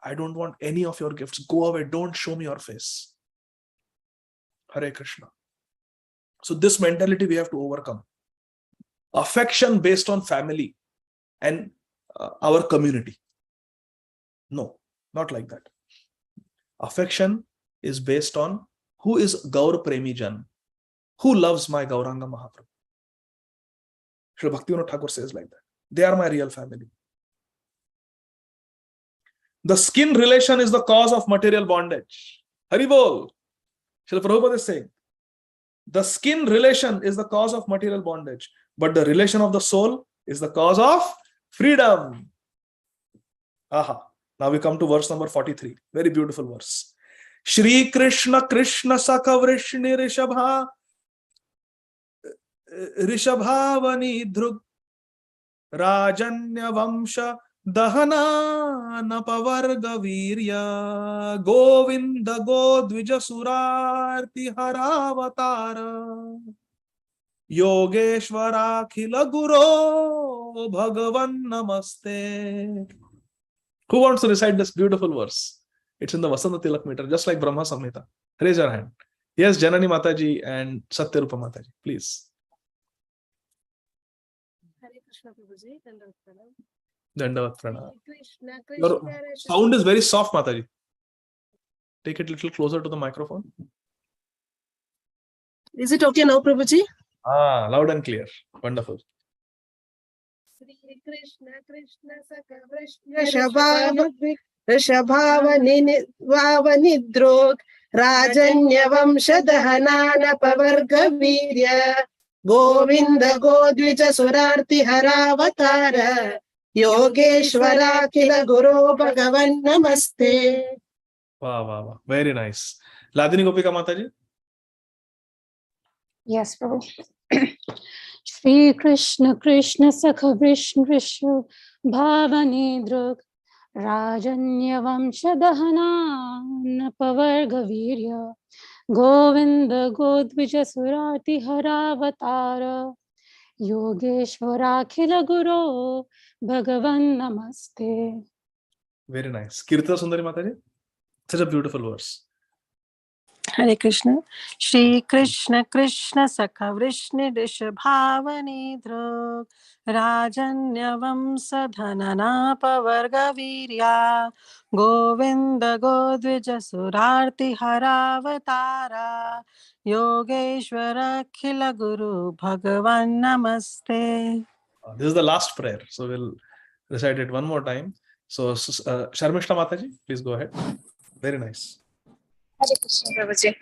S1: I don't want any of your gifts. Go away. Don't show me your face. Hare Krishna. So this mentality we have to overcome. Affection based on family and our community. No, not like that. Affection is based on who is Gaur Premi Jan, who loves my Gauranga Mahaprabhu. Sri Bhaktivinoda Thakur says like that. They are my real family. The skin relation is the cause of material bondage. Hari Bol. Srila Prabhupada is saying, the skin relation is the cause of material bondage, but the relation of the soul is the cause of freedom. Aha. Now we come to verse number 43. Very beautiful verse. Shri Krishna Krishna Sakha Vrishni Rishabhavani Dhrug Rajanya Vamsha Dahana Napavarga Virya Govinda Godvija Surarti Haravatara Yogeshwara Khila Guru Bhagavan Namaste. Who wants to recite this beautiful verse? It's in the Vasanta Tilak meter, just like Brahma Samhita. Raise your hand. Yes, Janani Mataji and Satyarupa Mataji, please.
S2: Hare Krishna Prabhuji,
S1: Dandavat Pranam.
S2: Krishna,
S1: Your sound is very soft, Mataji. Take it a little closer to the microphone.
S2: Is it okay now, Prabhuji?
S1: Ah, loud and clear. Wonderful.
S2: Shri Krishna Krishna Sakha Vrishna Rishabhavani Drog Rajanya Vamsha Dahanana Pavarga Virya Govinda Godvija Surarti Haravatara Yogeshwara Kila Guru Bhagavan Namaste.
S1: Wow, wow, wow. Very nice. Ladini Gopika Mataji.
S3: Yes, Prabhu. Shri Krishna Krishna Sakha Vrishna Bhavani Drug Rajanya Vamsha Dahana Napavarga Virya Govinda Godvija Surati Haravatara Yogeshwara Khila Guru Bhagavan Namaste.
S1: Very nice. Kirtana Sundari Mataji. Such a beautiful verse.
S4: Hare Krishna. Shri Krishna Krishna Sakha Vrishni Rishabhavani Drug Rajanya Vamsa Dhanana Pavarga Virya Govinda Godvija Surarti Haravatara Yogeshwara Khila Guru Bhagavan Namaste.
S1: This is the last prayer. So we'll recite it one more time. So Sharmishta Mataji, please go ahead. Very nice.
S5: Hare Krishna Prabhuji.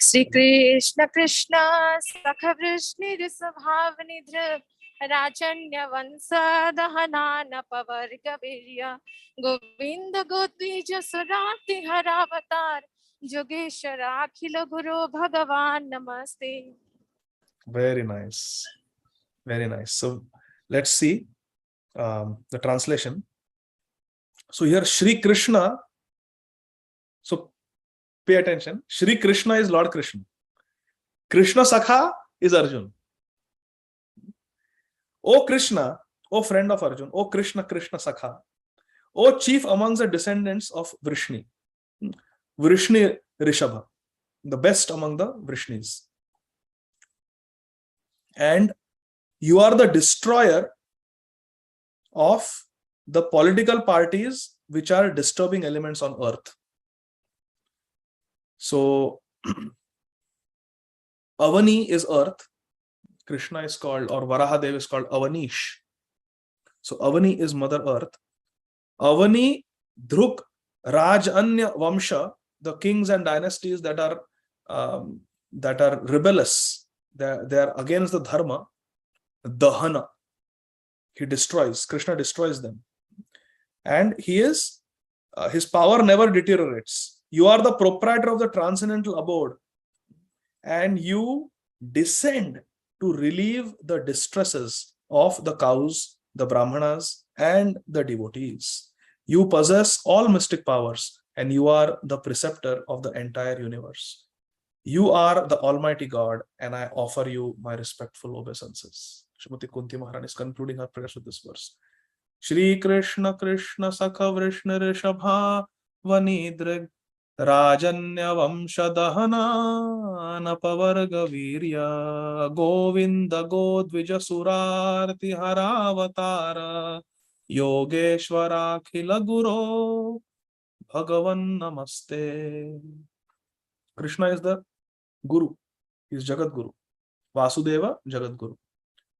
S5: Shri Krishna Krishna Sakha Vrishni Rishabhavani Dhruv Rajanya Vansa Dahanana Pavarga Virya Govinda Godvija Surati Haravatar Yogeshwara Akhila Guru Bhagavan Namaste.
S1: Very nice. Very nice. So let's see the translation. So here Shri Krishna. So pay attention. Shri Krishna is Lord Krishna. Krishna Sakha is Arjun. O Krishna, O friend of Arjun, O Krishna, Krishna Sakha, O chief amongst the descendants of Vrishni, Vrishni Rishabha, the best among the Vrishnis. And you are the destroyer of the political parties which are disturbing elements on earth. So, Avani is earth. Krishna is called, or Varahadev is called Avanish. So, Avani is Mother Earth. Avani, Dhruk, Raj, Anya, Vamsha, the kings and dynasties that are rebellious, they are against the dharma, Dahana. He destroys, Krishna destroys them. And he is, his power never deteriorates. You are the proprietor of the transcendental abode, and you descend to relieve the distresses of the cows, the brahmanas, and the devotees. You possess all mystic powers, and you are the preceptor of the entire universe. You are the Almighty God, and I offer you my respectful obeisances. Srimati Kunti Maharani is concluding her prayers with this verse. Shri Krishna Krishna Sakha Vrishna Rishabha Vanidrig Rajanya Vamshadahana Napavarga Virya Govinda Godvija Surarti Haravatara Yogeshwara Khila Guru Bhagavan Namaste. Krishna is the Guru, he is Jagat Guru. Vasudeva Jagat Guru.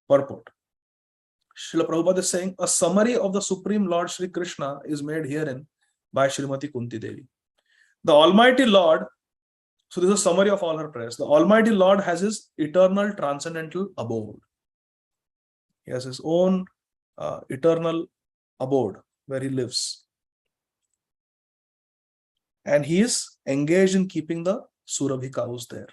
S1: Purport. Srila Prabhupada is saying a summary of the Supreme Lord Shri Krishna is made herein by Srimati Kunti Devi. The Almighty Lord, so this is a summary of all her prayers. The Almighty Lord has his eternal transcendental abode. He has his own eternal abode where he lives. And he is engaged in keeping the Surabhi cows there.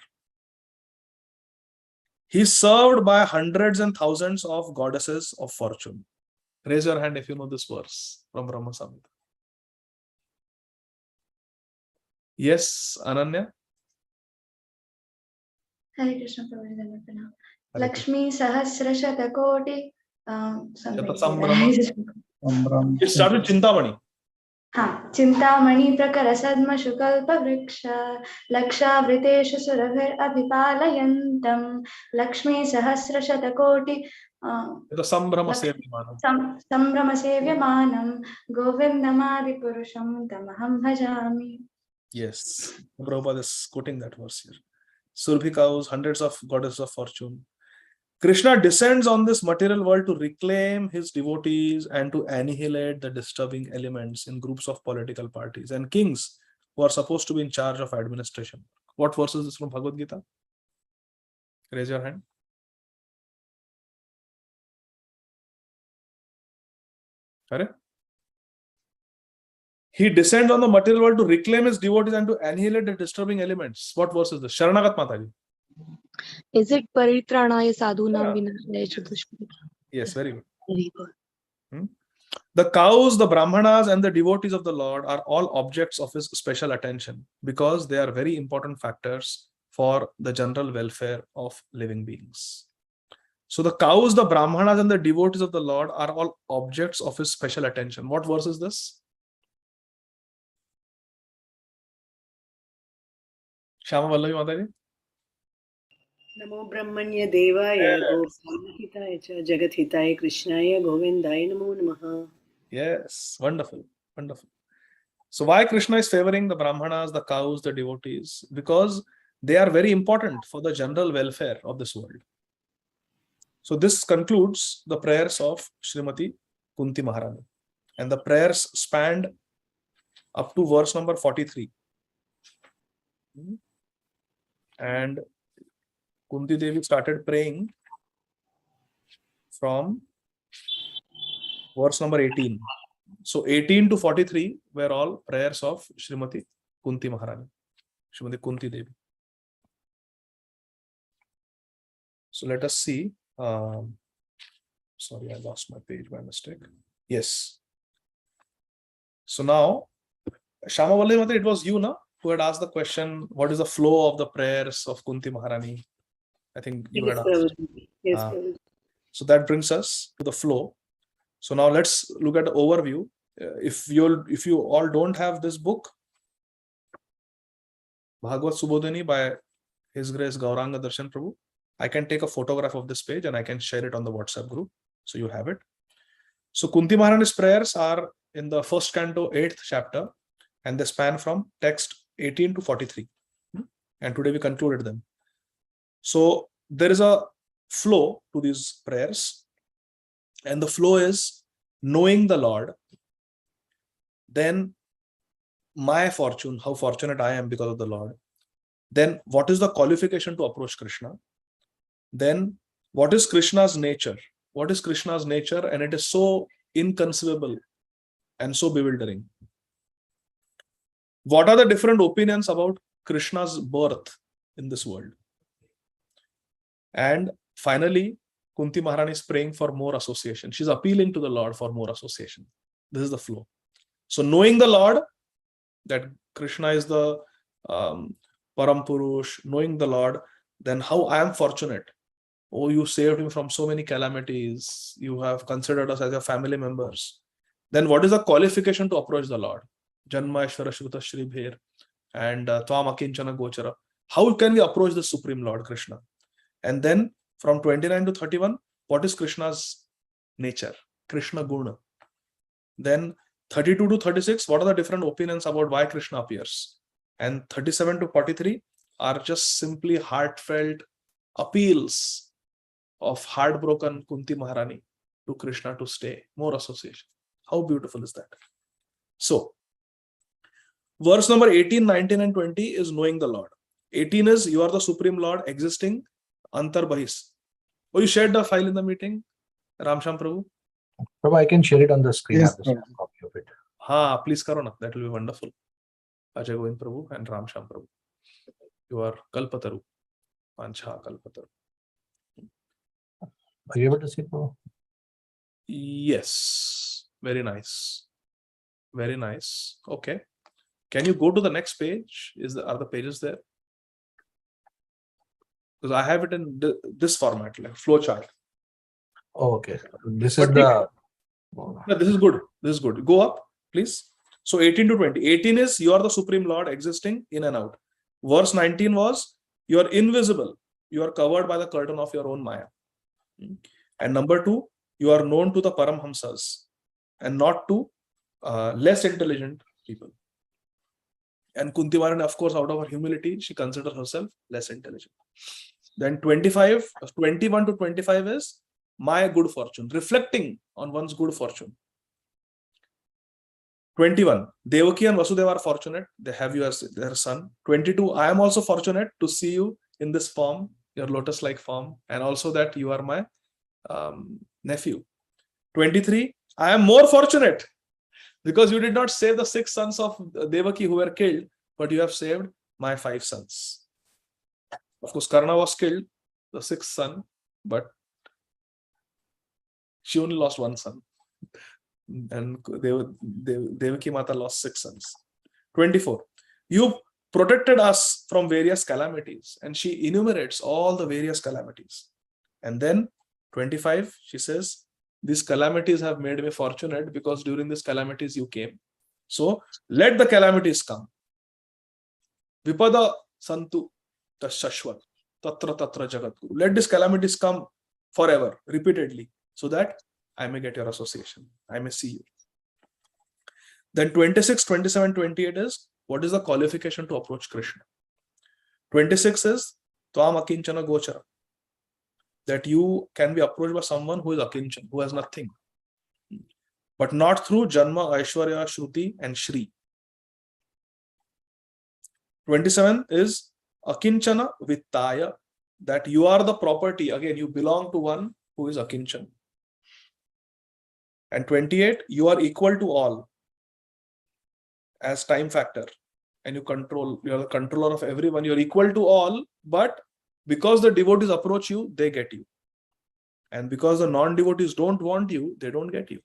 S1: He is served by hundreds and thousands of goddesses of fortune. Raise your hand if you know this verse from Brahma Samhita. Yes, Ananya?
S6: Hare Krishna Prabhupada. Lakshmi Sahasra Shatakoti.
S1: It started with Chintamani.
S6: Chintamani Prakara Sadma Shukalpa Vriksha Lakshavriteshu Surabhir Abhipalayantam Lakshmi Sahasra Shatakoti
S1: Sambrama
S6: Sevyamanam Govindamadi Purusham Tamaham Bhajami.
S1: Yes, Prabhupada is quoting that verse here. Surabhi cows, hundreds of goddesses of fortune. Krishna descends on this material world to reclaim his devotees and to annihilate the disturbing elements in groups of political parties and kings who are supposed to be in charge of administration. What verse is this from Bhagavad Gita? Raise your hand. Correct? He descends on the material world to reclaim his devotees and to annihilate the disturbing elements. What verse is this? Sharanagat Mataji.
S7: Is it Paritranaya Sadhunam Vinashaya Dushmana?
S1: Yes, very good.
S7: Very good.
S1: The cows, the brahmanas, and the devotees of the Lord are all objects of his special attention because they are very important factors for the general welfare of living beings. So the cows, the brahmanas, and the devotees of the Lord are all objects of his special attention. What verse is this? Shama Vallavi Mataji.
S8: Namo Brahmanya Devaya Gopalahitaya cha Jagathitaya Krishnaya Govindaya Namo Namaha.
S1: Yes, wonderful, wonderful. So why Krishna is favoring the brahmanas, the cows, the devotees? Because they are very important for the general welfare of this world. So this concludes the prayers of Srimati Kunti Maharani. And the prayers spanned up to verse number 43. And Kunti Devi started praying from verse number 18. So 18 to 43 were all prayers of Srimati Kunti Maharani, Srimati Kunti Devi. So let us see. Sorry, I lost my page by mistake. Yes. So now, Shama Vallavi Mataji, it was you, na, who had asked the question, what is the flow of the prayers of Kunti Maharani? I think you
S8: Yes,
S1: had asked.
S8: Prabhuji. Yes,
S1: Ah.
S8: Prabhuji.
S1: So that brings us to the flow. So now let's look at the overview. If you all don't have this book, Bhagavad Subodhini by His Grace Gauranga Darshan Prabhu, I can take a photograph of this page and I can share it on the WhatsApp group, so you have it. So Kunti Maharani's prayers are in the first canto, 8th chapter, and they span from text 18 to 43. And today we concluded them. So there is a flow to these prayers, and the flow is knowing the Lord, then my fortune, how fortunate I am because of the Lord, then what is the qualification to approach Krishna, then what is Krishna's nature, what is Krishna's nature, and it is so inconceivable and so bewildering. What are the different opinions about Krishna's birth in this world? And finally, Kunti Maharani is praying for more association. She's appealing to the Lord for more association. This is the flow. So knowing the Lord, that Krishna is the Param Purush, knowing the Lord, then how I am fortunate. Oh, you saved me from so many calamities. You have considered us as your family members. Then what is the qualification to approach the Lord? Janma Ishvara Shruta Shri Bher and Tvam Akinchana Gochara. How can we approach the Supreme Lord Krishna? And then from 29 to 31, what is Krishna's nature? Krishna Guna. Then 32 to 36, what are the different opinions about why Krishna appears? And 37 to 43 are just simply heartfelt appeals of heartbroken Kunti Maharani to Krishna to stay, more association. How beautiful is that? So, verse number 18, 19 and 20 is knowing the Lord. 18 is you are the Supreme Lord existing Antar Bahis. Oh, you shared the file in the meeting, Ramsham Prabhu?
S9: Prabhu, I can share it on the screen.
S2: Yes,
S9: I have the scanned copy of it.
S1: Ha, please Karuna. That will be wonderful. Ajay Govind Prabhu and Ramsham Prabhu. You are Kalpataru. Pancha Kalpataru.
S9: Are you able to see it, Prabhu?
S1: Yes. Very nice. Very nice. Okay. Can you go to the next page? Are the pages there? Because I have it in this format, like flow chart.
S9: Oh, okay. This is the...
S1: No, this is good. This is good. Go up, please. So 18 to 20. 18 is you are the Supreme Lord existing in and out. Verse 19 was you are invisible. You are covered by the curtain of your own Maya. And number 2, you are known to the Paramhamsas and not to less intelligent people. And Kunti Maharani, of course, out of her humility, she considers herself less intelligent. Then 21 to 25 is my good fortune, reflecting on one's good fortune. 21, Devaki and Vasudeva are fortunate. They have you as their son. 22, I am also fortunate to see you in this form, your lotus-like form, and also that you are my nephew. 23, I am more fortunate because you did not save the 6 sons of Devaki who were killed, but you have saved my 5 sons. Of course, Karna was killed, the 6th son, but she only lost 1 son. And Devaki Mata lost 6 sons. 24. You protected us from various calamities. And she enumerates all the various calamities. And then 25, she says, these calamities have made me fortunate because during these calamities you came. So let the calamities come. Vipada santu tashashwat tatra tatra jagadguru. Let these calamities come forever, repeatedly, so that I may get your association. I may see you. Then 26, 27, 28 is what is the qualification to approach Krishna? 26 is Tvam Akinchana Gochara. That you can be approached by someone who is Akinchan, who has nothing. But not through Janma, Aishwarya, Shruti, and Shri. 27 is Akinchana Vittaya. That you are the property. Again, you belong to one who is Akinchan. And 28, you are equal to all as time factor. And you are the controller of everyone. You're equal to all, but because the devotees approach you, they get you. And because the non-devotees don't want you, they don't get you.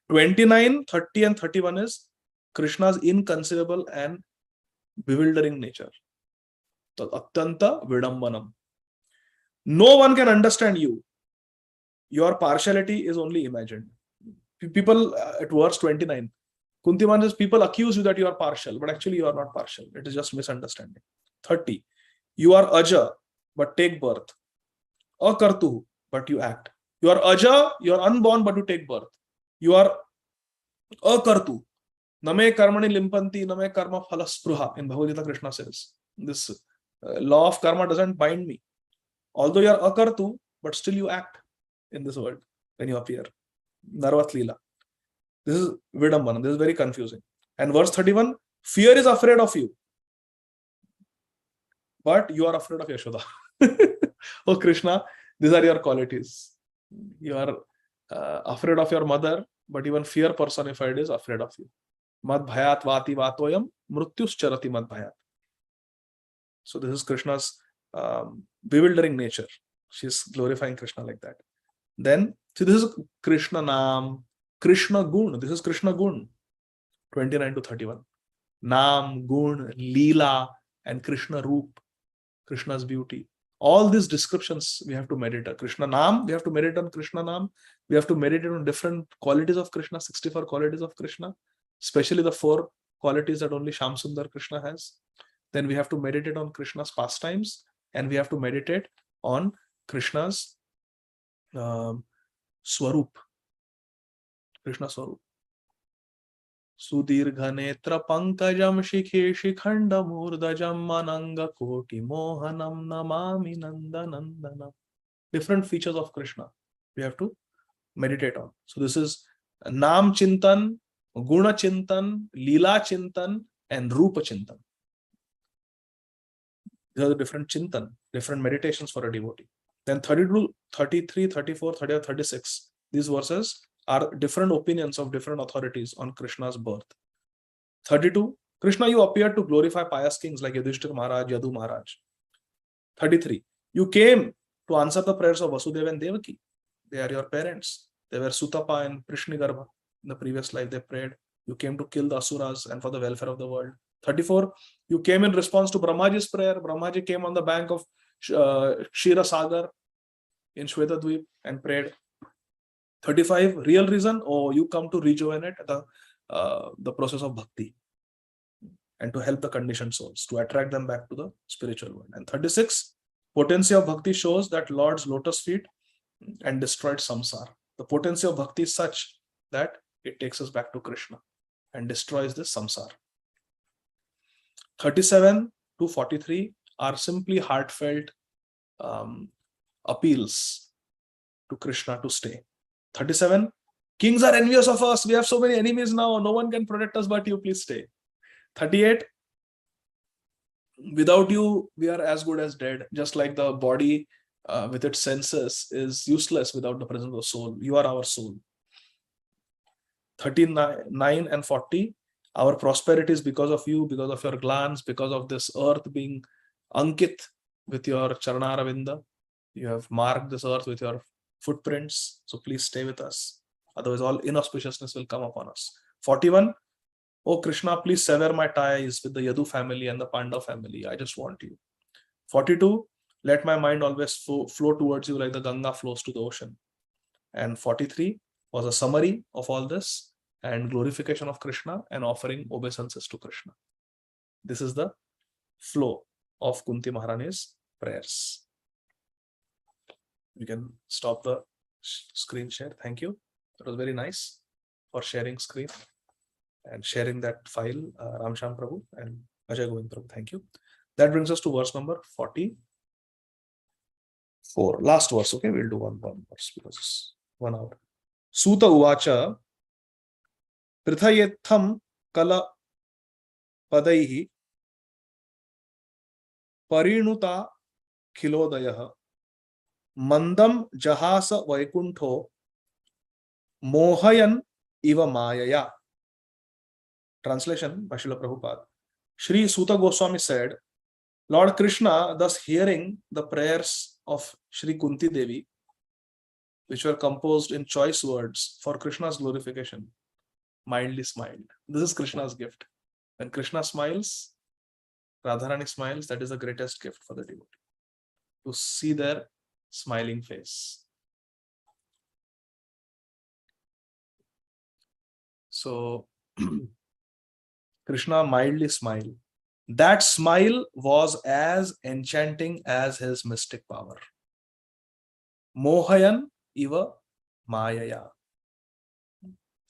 S1: 29, 30 and 31 is Krishna's inconceivable and bewildering nature. Atyanta vidambanam. No one can understand you. Your partiality is only imagined. People at verse 29, Kunti says, people accuse you that you are partial, but actually you are not partial. It is just misunderstanding. 30, you are aja, but take birth. Akartu, but you act. You are aja, you are unborn, but you take birth. You are akartu. Name karmani limpanti, name karma phalaspruha. In Bhagavad Gita, Krishna says, this law of karma doesn't bind me. Although you are akartu, but still you act in this world when you appear. Narvat Leela. This is Vidambana. This is very confusing. And verse 31, fear is afraid of you, but you are afraid of Yashoda. Oh Krishna, these are your qualities. You are afraid of your mother, but even fear personified is afraid of you. Mad bhayat vati vatoyam mrutyus charati mad bhayat. So this is Krishna's bewildering nature. She's glorifying Krishna like that. Then, see, this is Krishna Nam, Krishna Gun. This is Krishna Gun, 29 to 31. Nam, Gun, Leela, and Krishna Roop, Krishna's beauty. All these descriptions we have to meditate. Krishna Nam, we have to meditate on Krishna Nam. We have to meditate on different qualities of Krishna, 64 qualities of Krishna, especially the 4 qualities that only Sham Sundar Krishna has. Then we have to meditate on Krishna's pastimes, and we have to meditate on Krishna's Swarup, Krishna Swarup. Sudirgha netra pankajam shikhe shikhanda murdajam mananga koti mohanam namami nandanandanam. Different features of Krishna we have to meditate on. So this is Nam Chintan, Guna Chintan, Leela Chintan, and Rupa Chintan. These are the different Chintan, different meditations for a devotee. Then 32, 33, 34, 35, 36. These verses are different opinions of different authorities on Krishna's birth. 32. Krishna, you appeared to glorify pious kings like Yudhishthira Maharaj, Yadu Maharaj. 33. You came to answer the prayers of Vasudeva and Devaki. They are your parents. They were Sutapa and Prishnigarbha. In the previous life, they prayed. You came to kill the Asuras and for the welfare of the world. 34. You came in response to Brahmaji's prayer. Brahmaji came on the bank of Kshira Sagar in Shvetadvip and prayed. 35, real reason, you come to rejuvenate the process of bhakti and to help the conditioned souls, to attract them back to the spiritual world. And 36, potency of bhakti shows that Lord's lotus feet and destroyed samsara. The potency of bhakti is such that it takes us back to Krishna and destroys this samsara. 37 to 43 are simply heartfelt appeals to Krishna to stay. 37, kings are envious of us. We have so many enemies now. No one can protect us but you. Please stay. 38, without you, we are as good as dead. Just like the body with its senses is useless without the presence of the soul. You are our soul. 39 and 40, our prosperity is because of you, because of your glance, because of this earth being ankit with your Charnaravinda. You have marked this earth with your footprints. So please stay with us. Otherwise, all inauspiciousness will come upon us. 41, oh Krishna, please sever my ties with the Yadu family and the Pandav family. I just want you. 42, let my mind always flow towards you like the Ganga flows to the ocean. And 43 was a summary of all this and glorification of Krishna and offering obeisances to Krishna. This is the flow of Kunti Maharani's prayers. You can stop the screen share. Thank you. It was very nice for sharing screen and sharing that file, Ramsham Prabhu and Ajay Govind Prabhu. Thank you. That brings us to verse number 44. Last verse. Okay, we'll do one verse because it's 1 hour. Suta Uvacha Prithayetham Kala Padaihi Parinuta Khilodayah Mandam Jahasa Vaikuntho Mohayan Iva Mayaya. Translation by Srila Prabhupada. Sri Suta Goswami said, Lord Krishna, thus hearing the prayers of Sri Kunti Devi, which were composed in choice words for Krishna's glorification, mildly smiled. This is Krishna's gift. When Krishna smiles, Radharani smiles, that is the greatest gift for the devotee. To see their smiling face. So, Krishna mildly smiled. That smile was as enchanting as his mystic power. Mohayan iva mayaya.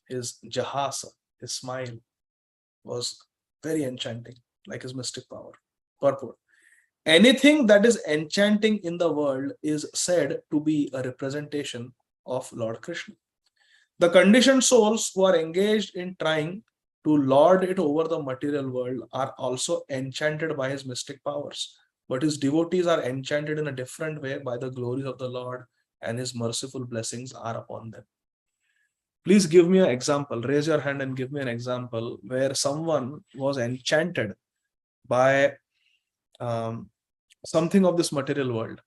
S1: His jahasa, his smile, was very enchanting, like his mystic power. Purport. Anything that is enchanting in the world is said to be a representation of Lord Krishna. The conditioned souls who are engaged in trying to lord it over the material world are also enchanted by his mystic powers. But his devotees are enchanted in a different way by the glories of the Lord, and his merciful blessings are upon them. Please give me an example. Raise your hand and give me an example where someone was enchanted by something of this material world.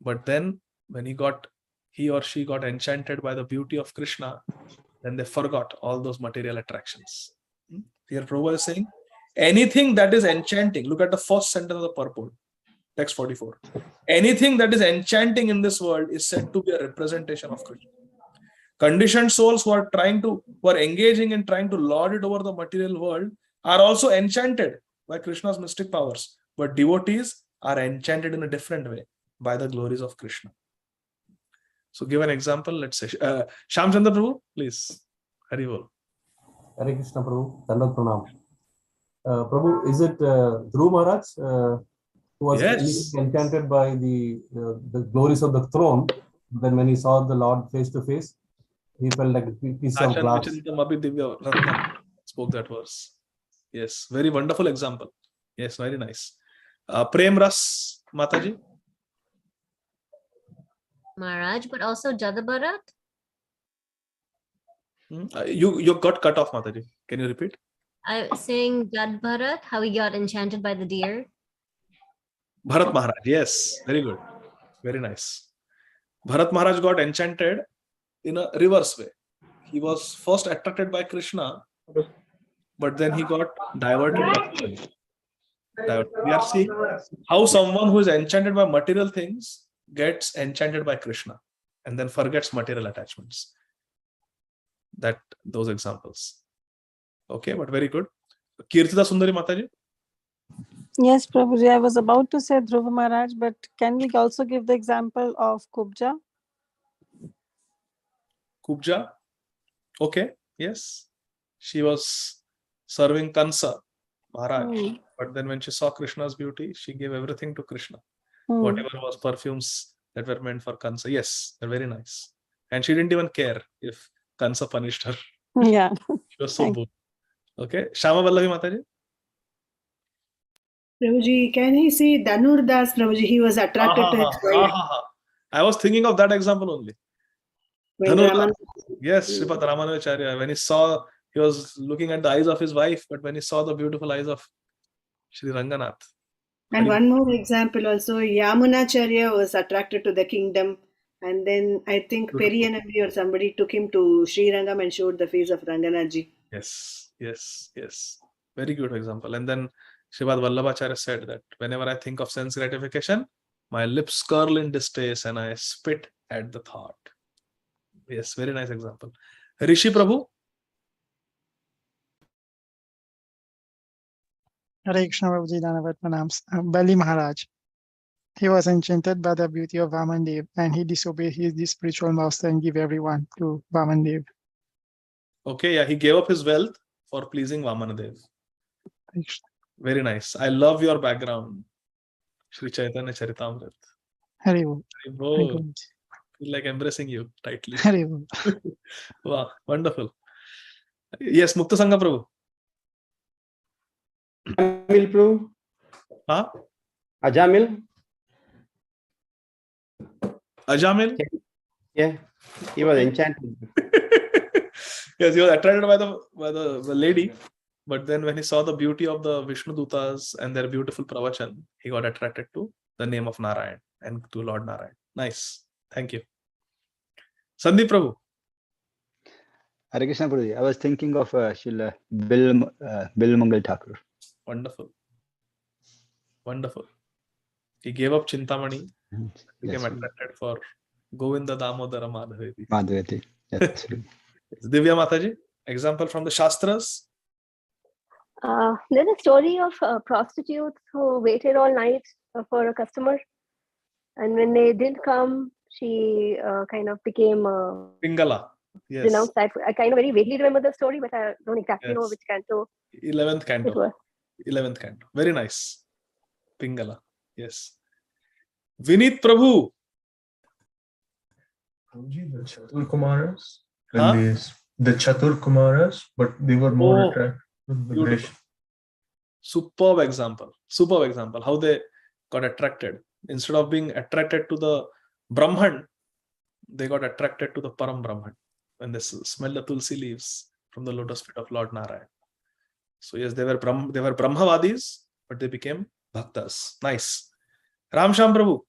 S1: But then when he or she got enchanted by the beauty of Krishna, then they forgot all those material attractions. Here Prabhupada is saying, anything that is enchanting, look at the first sentence of the purport, text 44. Anything that is enchanting in this world is said to be a representation of Krishna. Conditioned souls who are engaging in trying to lord it over the material world are also enchanted by Krishna's mystic powers. But devotees are enchanted in a different way by the glories of Krishna. So give an example, let's say. Shamchandra Prabhu, please. Hari Bol.
S9: Hare Krishna Prabhu, Dandavat Pranam. Prabhu, is it Dhruv Maharaj who was enchanted by the glories of the throne? Then when he saw the Lord face to face, he felt like a piece of glass.
S1: Spoke that verse. Yes, very wonderful example. Yes, very nice. Prem Ras, Mataji.
S10: Maharaj, but also Jadabharat.
S1: You got cut off, Mataji. Can you repeat?
S10: I was saying Jadabharat, how he got enchanted by the deer.
S1: Bharat Maharaj, yes, very good. Very nice. Bharat Maharaj got enchanted in a reverse way. He was first attracted by Krishna, but then he got diverted by Krishna. We are seeing how someone who is enchanted by material things gets enchanted by Krishna and then forgets material attachments. Those examples. Okay, but very good. Kirtida Sundari Mataji.
S4: Yes, Prabhuji, I was about to say Dhruva Maharaj, but can we also give the example of Kubja?
S1: Kubja. Okay, yes. She was serving Kansa Maharaj, but then when she saw Krishna's beauty, she gave everything to Krishna. Whatever was perfumes that were meant for Kansa. Yes, they're very nice. And she didn't even care if Kansa punished her.
S4: Yeah.
S1: She was so bold. Okay, Shama Vallavi Mataji.
S8: Prabhuji, can he see Dhanur Das Prabhuji? He was attracted to his wife.
S1: I was thinking of that example only. Yes, Sripad Ramanavacharya. When he was looking at the eyes of his wife, but when he saw the beautiful eyes of Sri Ranganath.
S8: And one more example also, Yamunacharya was attracted to the kingdom, and then I think Periyanambi or somebody took him to Sri Rangam and showed the face of Ranganathji.
S1: Yes. Very good example. And then Sripad Vallabhacharya said that whenever I think of sense gratification, my lips curl in distaste and I spit at the thought. Yes, very nice example. Rishi Prabhu.
S11: Hare Krishna Prabhuji, Dandavat Pranams. Bali Maharaj. He was enchanted by the beauty of Vamandev and he disobeyed his spiritual master and gave everyone to Vamandev.
S1: Okay, yeah, he gave up his wealth for pleasing Vamanadev. Very nice. I love your background. Sri Chaitanya Charitamrit.
S11: Haribol.
S1: Feel like embracing you tightly.
S11: Haribol.
S1: Wow, wonderful. Yes, Mukta Sangha Prabhu.
S12: Ajamil Prabhu.
S1: Huh?
S12: Ajamil.
S1: Ajamil?
S12: Yeah, he was enchanted.
S1: Yes, he was attracted by the lady, but then when he saw the beauty of the Vishnu Dutas and their beautiful pravachan, he got attracted to the name of Narayan and to Lord Narayan. Nice. Thank you. Sandeep Prabhu.
S13: Hare Krishna Prabhuji. I was thinking of Srila Bil Mangal Thakur.
S1: Wonderful. Wonderful. He gave up Chintamani, became
S13: Yes.
S1: attracted for Govinda Damodara Madhaveti.
S13: Madhaveti. Yes.
S1: Divya Mataji, example from the Shastras.
S14: There's a story of prostitutes who waited all night for a customer, and when they didn't come, she kind of became
S1: Pingala. Yes.
S14: renounced that. I kind of very vaguely remember the story, but I don't exactly know
S1: Yes.
S14: which canto
S1: 11th
S14: it
S1: canto.
S14: was.
S1: 11th canto. Very nice. Pingala. Yes. Vinit Prabhu.
S15: The Chatur Kumaras,
S1: Huh?
S15: the Chatur Kumaras, but they were more
S1: Oh,
S15: attracted to the
S1: beautiful.
S15: British.
S1: Superb example. Superb example. How they got attracted. Instead of being attracted to the Brahman, they got attracted to the Param Brahman when they smelled the tulsi leaves from the lotus feet of Lord Narayan. So yes, they were Brahmavadis, but they became Bhaktas. Nice. Ram Sham Prabhu.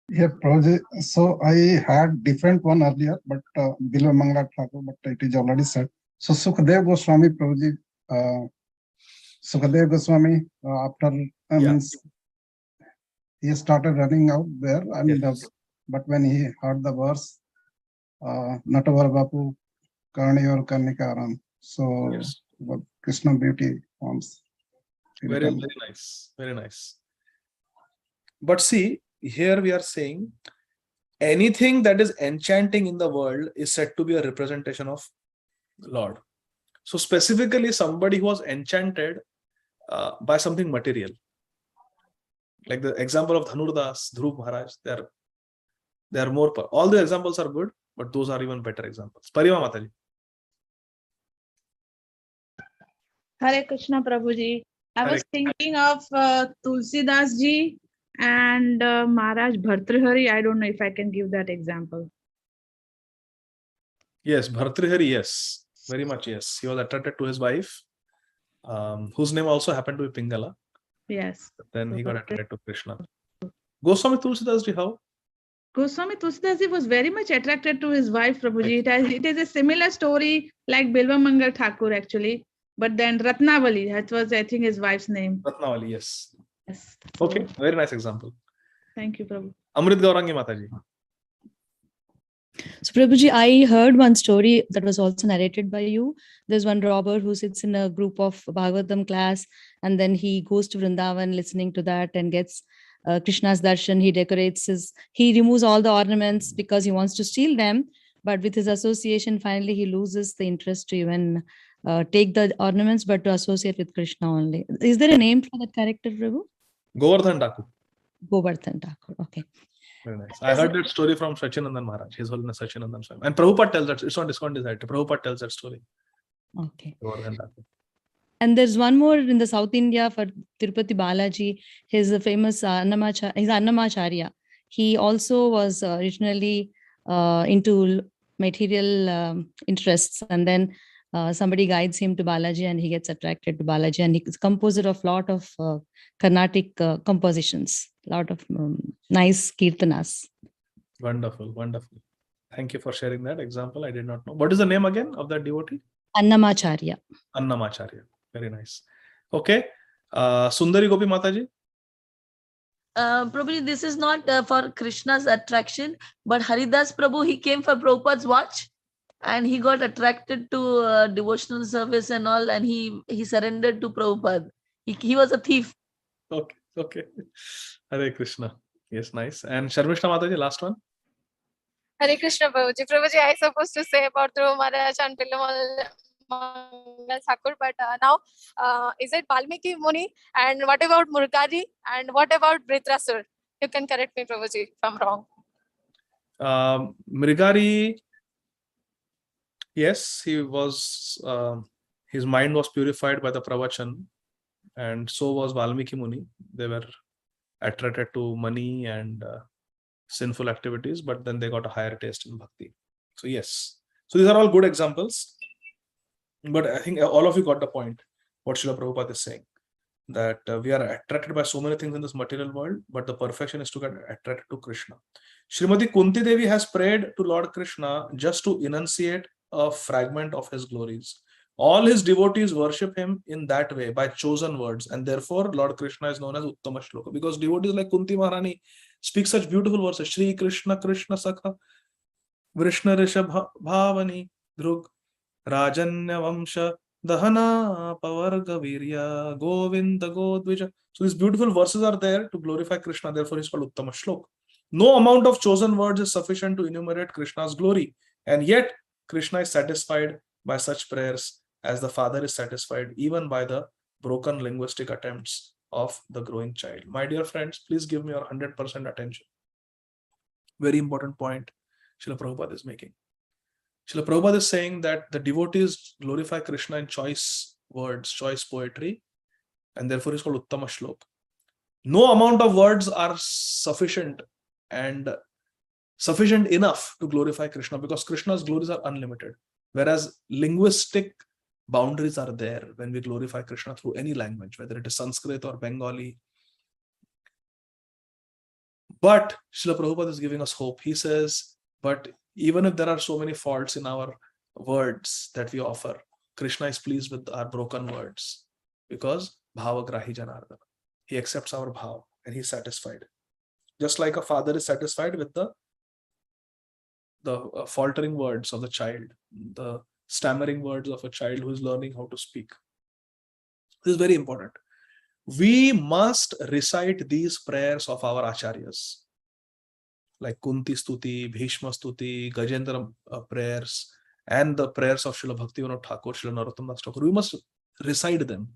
S16: Yeah, Prabhuji. So I had different one earlier, but below Mangala Thakur, but it is already said. So Sukadev Goswami, Prabhuji, Sukadev Goswami, after means he started running out there, and but when he heard the verse, Natavar Bapu, Karni or Karnikaram, so
S1: Yes.
S16: Krishna beauty forms.
S1: Very nice. Very nice. But see, here we are saying anything that is enchanting in the world is said to be a representation of Lord. So specifically somebody who was enchanted by something material. Like the example of Dhanurdas, Dhruv Maharaj, they are more, all the examples are good, but those are even better examples. Parima Mataji.
S17: Hare Krishna Prabhuji. I
S1: Hare
S17: was thinking of Tulsidas ji and Maharaj Bhartrihari. I don't know if I can give that example.
S1: Yes, Bhartrihari, yes. Very much, yes. He was attracted to his wife, whose name also happened to be Pingala.
S17: Yes.
S1: But then he got attracted to Krishna. Goswami Tulsidas ji, how?
S17: Goswami Tulsidas ji was very much attracted to his wife, Prabhuji. It is a similar story like Bilva Mangal Thakur actually. But then Ratnavali, that was, I think, his wife's name.
S1: Ratnavali, yes.
S17: Yes.
S1: Okay, very nice example.
S17: Thank you, Prabhu.
S1: Amrit Gaurangi Mataji.
S18: So Prabhuji, I heard one story that was also narrated by you. There's one robber who sits in a group of Bhagavatam class, and then he goes to Vrindavan listening to that and gets Krishna's darshan. He removes all the ornaments because he wants to steal them. But with his association, finally he loses the interest to even take the ornaments, but to associate with Krishna only. Is there a name for that character, Prabhu?
S1: Govardhan Thakur.
S18: Govardhan Thakur. Okay.
S1: Very nice. I heard that story from Sachinandan Maharaj, His Holiness Sachinandan Swami. And Prabhupada tells that, it's on Discount Desire. Prabhupada tells that story.
S18: Okay.
S1: Govardhan Thakur.
S18: And there's one more in the South India for Tirupati Balaji. He's a famous Annamacharya. He also was originally into material interests, and then somebody guides him to Balaji and he gets attracted to Balaji, and he's composer of lot of Carnatic compositions, lot of nice kirtanas.
S1: Wonderful, wonderful. Thank you for sharing that example. I did not know. What is the name again of that devotee?
S18: Annamacharya.
S1: Annamacharya. Very nice. Okay. Sundari Gopi Mataji.
S19: Prabhuji, this is not for Krishna's attraction, but Haridas Prabhu, he came for Prabhupada's watch and he got attracted to devotional service and all, and he surrendered to Prabhupada. He was a thief.
S1: Okay, okay. Hare Krishna. Yes, nice. And Sharmishta Mataji, last one.
S5: Hare Krishna Prabhuji. Prabhuji, I supposed to say about Dhruva Maharaj and Mangal Thakur, but now is it Valmiki Muni? And what about Murgari? And what about Vritrasur? You can correct me, Prabhuji, if I'm wrong.
S1: Mrigari, yes, he was. His mind was purified by the pravachan, and so was Valmiki Muni. They were attracted to money and sinful activities, but then they got a higher taste in bhakti. So yes, so these are all good examples. But I think all of you got the point, what Srila Prabhupada is saying, that we are attracted by so many things in this material world, but the perfection is to get attracted to Krishna. Srimati Kunti Devi has prayed to Lord Krishna just to enunciate a fragment of his glories. All his devotees worship him in that way by chosen words, and therefore Lord Krishna is known as Uttama Shloka, because devotees like Kunti Maharani speak such beautiful verses. Shri Krishna Krishna Sakha Vrishna Rishabha Bhavani Dhrug Rajanya Vamsha Dahana Pavarga Virya Govinda Godvija. So these beautiful verses are there to glorify Krishna, therefore he's called Uttama Shloka. No amount of chosen words is sufficient to enumerate Krishna's glory, and yet Krishna is satisfied by such prayers as the father is satisfied even by the broken linguistic attempts of the growing child. My dear friends, please give me your 100% attention. Very important point Srila Prabhupada is making. Srila Prabhupada is saying that the devotees glorify Krishna in choice words, choice poetry, and therefore is called Uttama Shlok. No amount of words are sufficient enough to glorify Krishna, because Krishna's glories are unlimited. Whereas linguistic boundaries are there when we glorify Krishna through any language, whether it is Sanskrit or Bengali. But Srila Prabhupada is giving us hope. He says, but even if there are so many faults in our words that we offer, Krishna is pleased with our broken words, because Bhava Grahi Janardana. He accepts our bhav and he's satisfied. Just like a father is satisfied with the faltering words of the child, the stammering words of a child who is learning how to speak. This is very important. We must recite these prayers of our acharyas, like Kunti Stuti, Bhishma Stuti, Gajendra prayers, and the prayers of Srila Bhaktivinoda Thakur, Srila Narottam Das Thakur. We must recite them.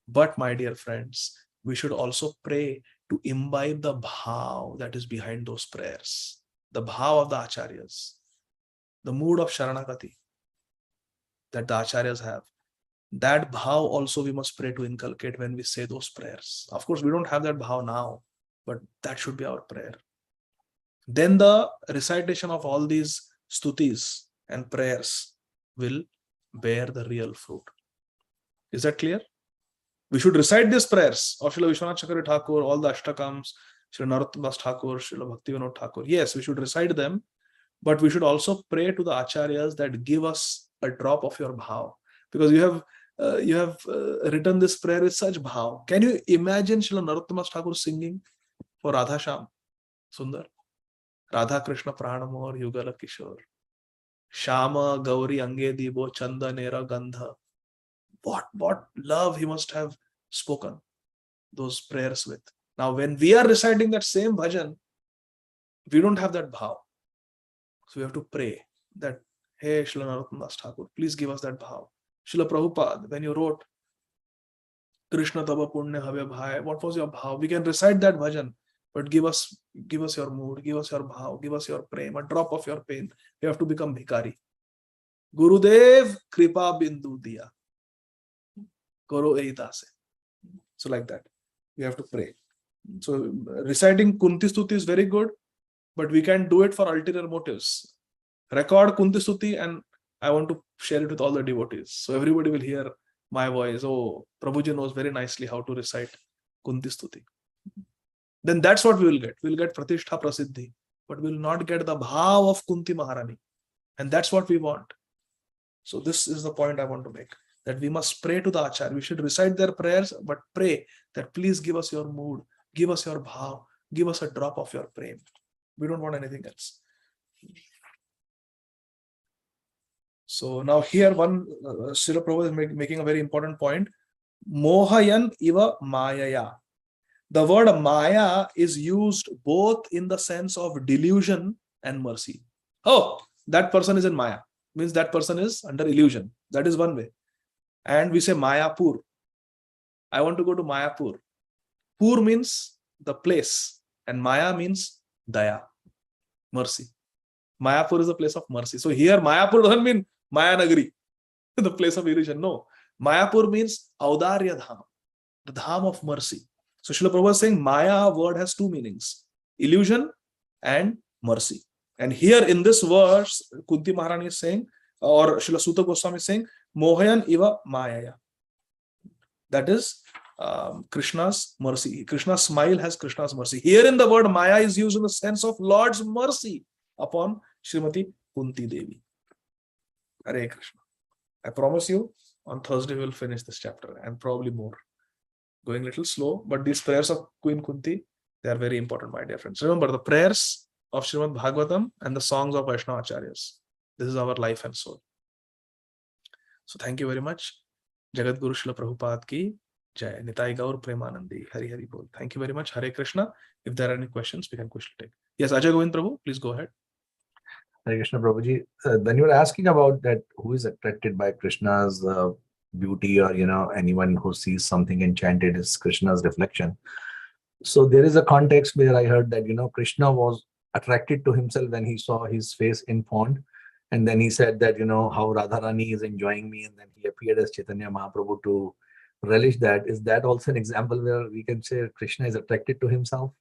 S1: But my dear friends, we should also pray to imbibe the bhav that is behind those prayers, the bhav of the acharyas, the mood of Sharanagati that the acharyas have. That bhav also we must pray to inculcate when we say those prayers. Of course, we don't have that bhav now, but that should be our prayer. Then the recitation of all these stutis and prayers will bear the real fruit. Is that clear? We should recite these prayers of Srila Vishwanath Chakravarti Thakur, all the Ashtakams, Srila Narottam Das Thakur, Srila Bhaktivinoda Thakur. Yes, we should recite them, but we should also pray to the acharyas that give us a drop of your bhav, because you have written this prayer with such bhav. Can you imagine Srila Narottam Das Thakur singing for Radha Sham Sundar? Radha Krishna Pranamor Yugala Kishore Shama Gauri Ange Dibo Chanda Nera Gandha. What love he must have spoken those prayers with. Now, when we are reciting that same bhajan, we don't have that bhav. So we have to pray that, hey, Srila Narottam Das Thakur, please give us that bhav. Srila Prabhupada, when you wrote Krishna Taba Punya Have Bhai, what was your bhav? We can recite that bhajan, but give us your mood, give us your bhav, give us your prem, a drop of your pain. You have to become bhikari. Gurudev Kripa Bindu Diya. Karo Eidase. So like that, we have to pray. So reciting Kunti Stuti is very good, but we can do it for ulterior motives. Record Kunti Stuti and I want to share it with all the devotees. So everybody will hear my voice. Oh, Prabhuji knows very nicely how to recite Kunti Stuti. Then that's what we will get. We will get Pratishtha Prasiddhi, but we will not get the bhav of Kunti Maharani. And that's what we want. So this is the point I want to make. That we must pray to the acharya. We should recite their prayers, but pray that please give us your mood, give us your bhav, give us a drop of your prem. We don't want anything else. So now here Srila Prabhupada is making a very important point. Mohayan iva mayaya. The word maya is used both in the sense of delusion and mercy. Oh, that person is in maya. Means that person is under illusion. That is one way. And we say Mayapur. I want to go to Mayapur. Pur means the place, and Maya means Daya, mercy. Mayapur is a place of mercy. So here Mayapur doesn't mean Maya Nagari, the place of illusion. No. Mayapur means Audarya Dham, the Dham of mercy. So Srila Prabhupada is saying Maya word has two meanings, illusion and mercy. And here in this verse, Kunti Maharani is saying, or Srila Sutta Goswami is saying, Mohayan iva mayaya. That is Krishna's mercy. Krishna's smile has Krishna's mercy. Here in the word Maya is used in the sense of Lord's mercy upon Srimati Kunti Devi. Hare Krishna. I promise you, on Thursday we'll finish this chapter and probably more. Going a little slow, but these prayers of Queen Kunti, they are very important, my dear friends. Remember the prayers of Śrīmad Bhāgavatam and the songs of Vaishnava Acharyas. This is our life and soul. So thank you very much. Jagat Guru Srila Prabhupada ki Jai. Nitai Gaur Premanandi. Hari Hari Bol. Thank you very much. Hare Krishna. If there are any questions, we can quickly take. Yes, Ajay Govind Prabhu, please go ahead.
S20: Hare Krishna Prabhuji. When you were asking about that, who is attracted by Krishna's beauty, or anyone who sees something enchanted is Krishna's reflection. So there is a context where I heard that Krishna was attracted to himself when he saw his face in pond, and then he said that how Radharani is enjoying me, and then he appeared as Chaitanya Mahaprabhu to relish that. Is that also an example where we can say Krishna is attracted to himself?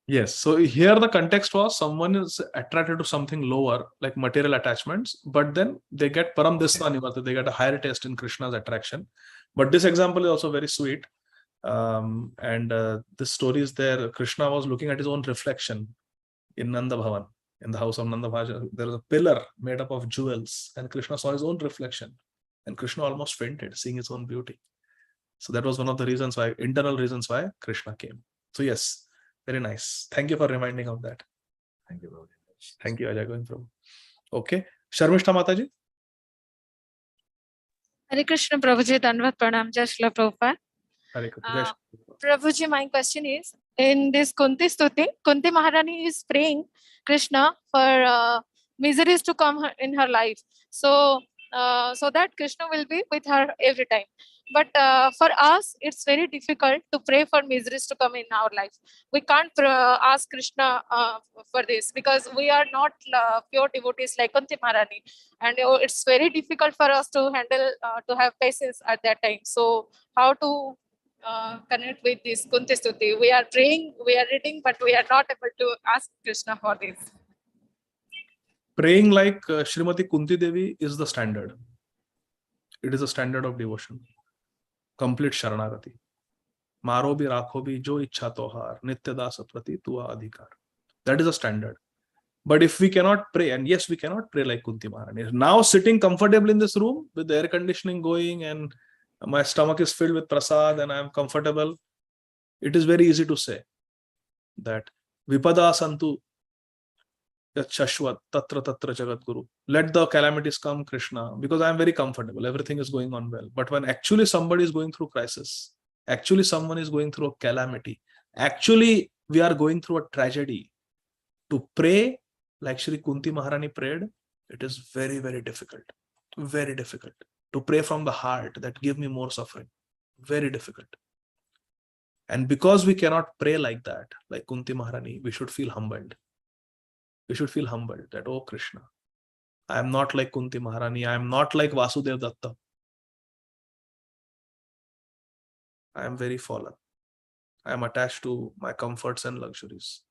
S1: Yes. So here the context was someone is attracted to something lower, like material attachments, but then they get param disva nivarta, they get a higher taste in Krishna's attraction. But this example is also very sweet. This story is there. Krishna was looking at his own reflection in Nanda Bhavan, in the house of Nanda Bhaja. There was a pillar made up of jewels, and Krishna saw his own reflection, and Krishna almost fainted seeing his own beauty. So that was one of the reasons why, internal reasons why Krishna came. So yes, very nice. Thank you for reminding of that.
S20: Thank you very much.
S1: Thank you, Ajay Govind Prabhu. Okay, Sharmishta Mataji.
S5: Hare Krishna Prabhuji, Dandavat Pranam, Jai Srila Prabhupada.
S1: Hare Krishna.
S5: Prabhuji, my question is, in this Kunti Stuti, Kunti Maharani is praying Krishna for miseries to come in her life. So that Krishna will be with her every time. But for us, it's very difficult to pray for miseries to come in our life. We can't ask Krishna for this because we are not pure devotees like Kunti Maharani. And it's very difficult for us to handle, to have patience at that time. So how to connect with this Kunti Stuti? We are praying, we are reading, but we are not able to ask Krishna for this.
S1: Praying like Srimati Kunti Devi is the standard. It is a standard of devotion. Complete Sharanagati. Maro bhi rakho bhi jo ichha tohar, nitya dasa prati tua adhikar. That is a standard. But if we cannot pray, and yes, we cannot pray like Kunti Maharani. Now sitting comfortably in this room with the air conditioning going and my stomach is filled with prasad and I am comfortable, it is very easy to say that Vipada Santu Shashwat Tatra Tatra Jagat Guru. Let the calamities come, Krishna, because I am very comfortable. Everything is going on well. But when actually somebody is going through crisis, actually someone is going through a calamity, actually we are going through a tragedy, to pray like Shri Kunti Maharani prayed, it is very, very difficult. Very difficult. To pray from the heart that give me more suffering. Very difficult. And because we cannot pray like that, like Kunti Maharani, we should feel humbled. We should feel humbled that, oh Krishna, I am not like Kunti Maharani. I am not like Vasudev Datta. I am very fallen. I am attached to my comforts and luxuries.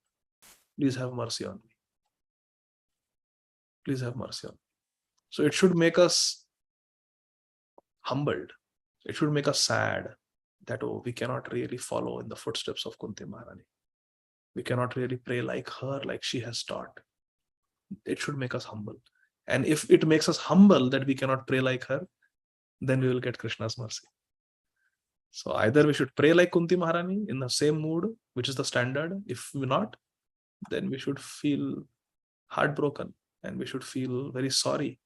S1: Please have mercy on me. Please have mercy on me. So it should make us humbled. It should make us sad that, oh, we cannot really follow in the footsteps of Kunti Maharani. We cannot really pray like her, like she has taught. It should make us humble. And if it makes us humble that we cannot pray like her, then we will get Krishna's mercy. So either we should pray like Kunti Maharani in the same mood, which is the standard. If we not, then we should feel heartbroken and we should feel very sorry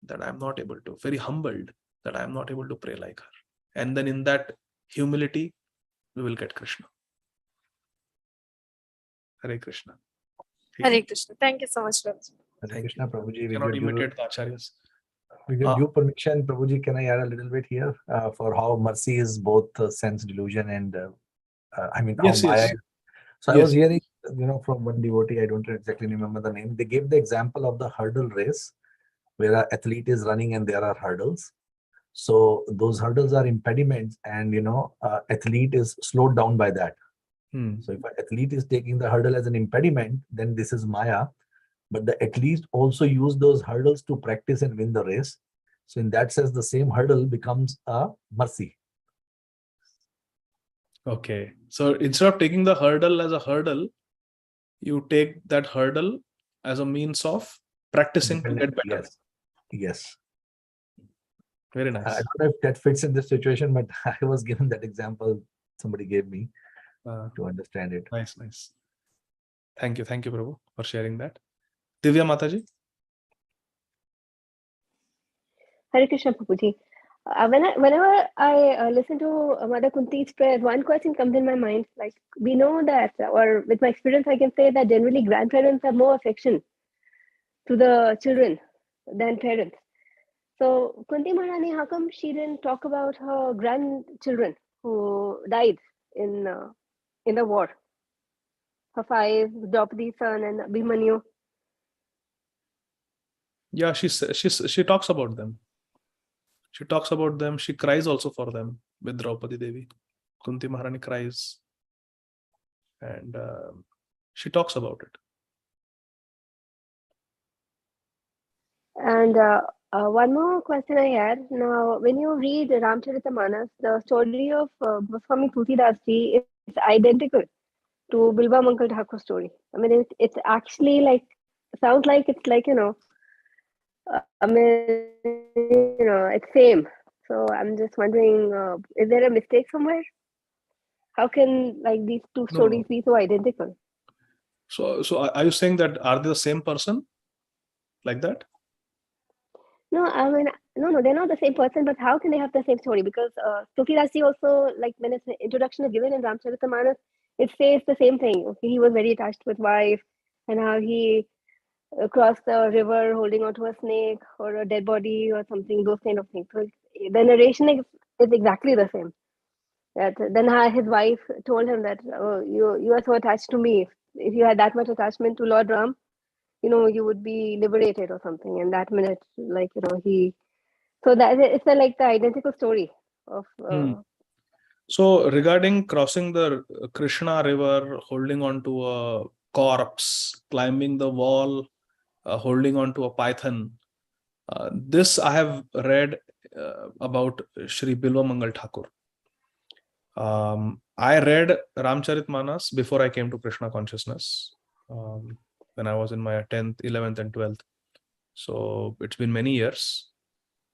S1: that I am not able to, very humbled that I am not able to pray like her. And then in that humility, we will get Krishna. Hare Krishna.
S5: Hare Krishna. Thank you so much, Prabhuji.
S20: Hare Krishna, Prabhuji.
S1: Cannot imitate the acharyas.
S20: With your due permission, Prabhuji, can I add a little bit here for how mercy is both sense delusion and
S1: Yes,
S20: how Maya.
S1: yes.
S20: So I
S1: Yes.
S20: was hearing, from one devotee, I don't exactly remember the name. They gave the example of the hurdle race, where an athlete is running and there are hurdles. So those hurdles are impediments, and athlete is slowed down by that. So if an athlete is taking the hurdle as an impediment, then this is Maya. But the athlete also use those hurdles to practice and win the race. So in that sense, the same hurdle becomes a mercy.
S1: Okay. So instead of taking the hurdle as a hurdle, you take that hurdle as a means of practicing to get better.
S20: Yes. Yes.
S1: Very
S20: I
S1: nice.
S20: don't know if that fits in this situation, but I was given that example somebody gave me to understand it.
S1: Nice, nice. Thank you, Prabhu, for sharing that. Divya Mataji.
S14: Hare Krishna, Prabhuji. Whenever I listen to Mother Kunti's prayers, one question comes in my mind. Like, we know that, or with my experience, I can say that generally grandparents have more affection to the children than parents. So, Kunti Maharani, how come she didn't talk about her grandchildren who died in the war? Her 5, Draupadi's son and Abhimanyu.
S1: Yeah, she talks about them. She talks about them. She cries also for them with Draupadi Devi. Kunti Maharani cries. And she talks about it.
S14: And one more question I had. Now, when you read Ramcharitamanas, the story of Goswami Tulsidas Ji is identical to Bilba Mangal Thakur's story. I mean, it's actually like, sounds like it's like, it's same. So I'm just wondering, is there a mistake somewhere? How can like these two stories be so identical?
S1: So are you saying that are they the same person? Like that?
S14: No, I mean, no, they're not the same person, but how can they have the same story? Because Tulsidas Ji also, like when its introduction is given in Ramcharitamanas, it says the same thing. Okay, he was very attached with wife, and how he crossed the river holding onto a snake or a dead body or something, those kind of things. So the narration is exactly the same. That then his wife told him that, oh, you are so attached to me. If you had that much attachment to Lord Ram, you would be liberated or something. And that minute, like, he, so that it's like the identical story of.
S1: So regarding crossing the Krishna river, holding on to a corpse, climbing the wall, holding on to a python, this I have read about Shri Bilva Mangal Thakur. I read Ramcharitmanas before I came to Krishna consciousness, when I was in my 10th, 11th and 12th. So it's been many years,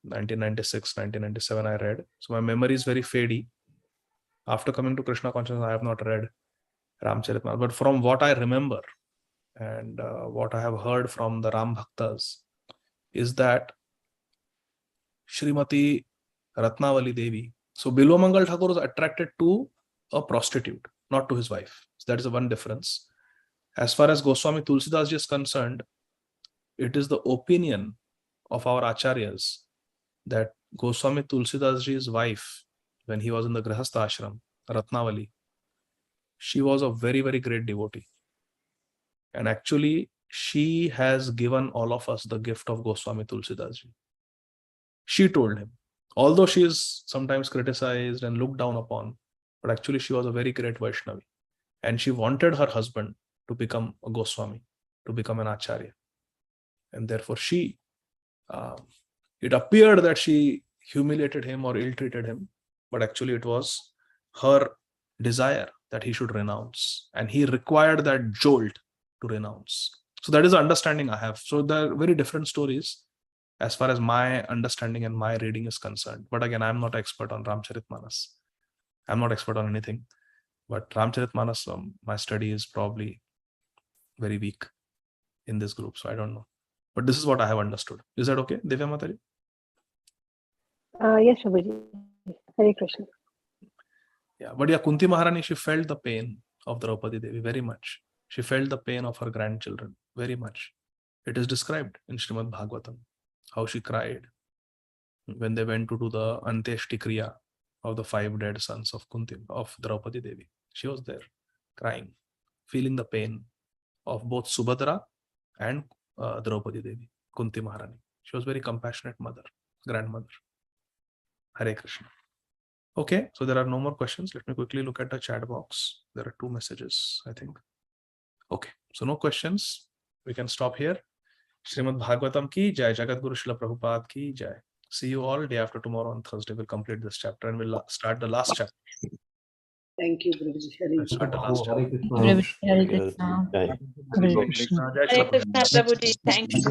S1: 1996, 1997 I read. So my memory is very fadey. After coming to Krishna consciousness, I have not read Ramcharitmanas. But from what I remember and what I have heard from the Ram Bhaktas is that Srimati Ratnavali Devi. So Bilva Mangal Thakur was attracted to a prostitute, not to his wife. So that is the one difference. As far as Goswami Tulsidas Ji is concerned, it is the opinion of our acharyas that Goswami Tulsidas Ji's wife, when he was in the Grihastha ashram, Ratnavali, she was a very, very great devotee. And actually, she has given all of us the gift of Goswami Tulsidas Ji. She told him, although she is sometimes criticized and looked down upon, but actually she was a very great Vaishnavi. And she wanted her husband to become a Goswami, to become an Acharya. And therefore it appeared that she humiliated him or ill-treated him, but actually it was her desire that he should renounce. And he required that jolt to renounce. So that is the understanding I have. So there are very different stories as far as my understanding and my reading is concerned. But again, I'm not an expert on Ramcharitmanas. I'm not expert on anything. But Ramcharitmanas, my study is probably very weak in this group. So I don't know. But this is what I have understood. Is that okay, Divya Mataji?
S14: Yes, Prabhuji. Hare Krishna.
S1: Yeah, but yeah, Kunti Maharani, she felt the pain of Draupadi Devi very much. She felt the pain of her grandchildren very much. It is described in Śrīmad Bhāgavatam, how she cried when they went to do the Antyeshti Kriya of the 5 dead sons of Kunti, of Draupadi Devi. She was there crying, feeling the pain of both Subhadra and Draupadi Devi, Kunti Maharani. She was very compassionate mother, grandmother. Hare Krishna. Okay, so there are no more questions. Let me quickly look at the chat box. There are 2 messages, I think. Okay, so no questions. We can stop here. Śrīmad Bhāgavatam ki jai, Jagadguru Srila Prabhupada ki jai. See you all day after tomorrow on Thursday. We'll complete this chapter and we'll start the last chapter.
S8: Thank you, Prabhuji. Hare
S1: Start the last
S9: Hare
S1: chapter.
S9: Krishna.
S18: Hare Krishna.
S1: Hare Krishna. Jai Shri
S17: Hare Krishna, Prabhuji. Thank you.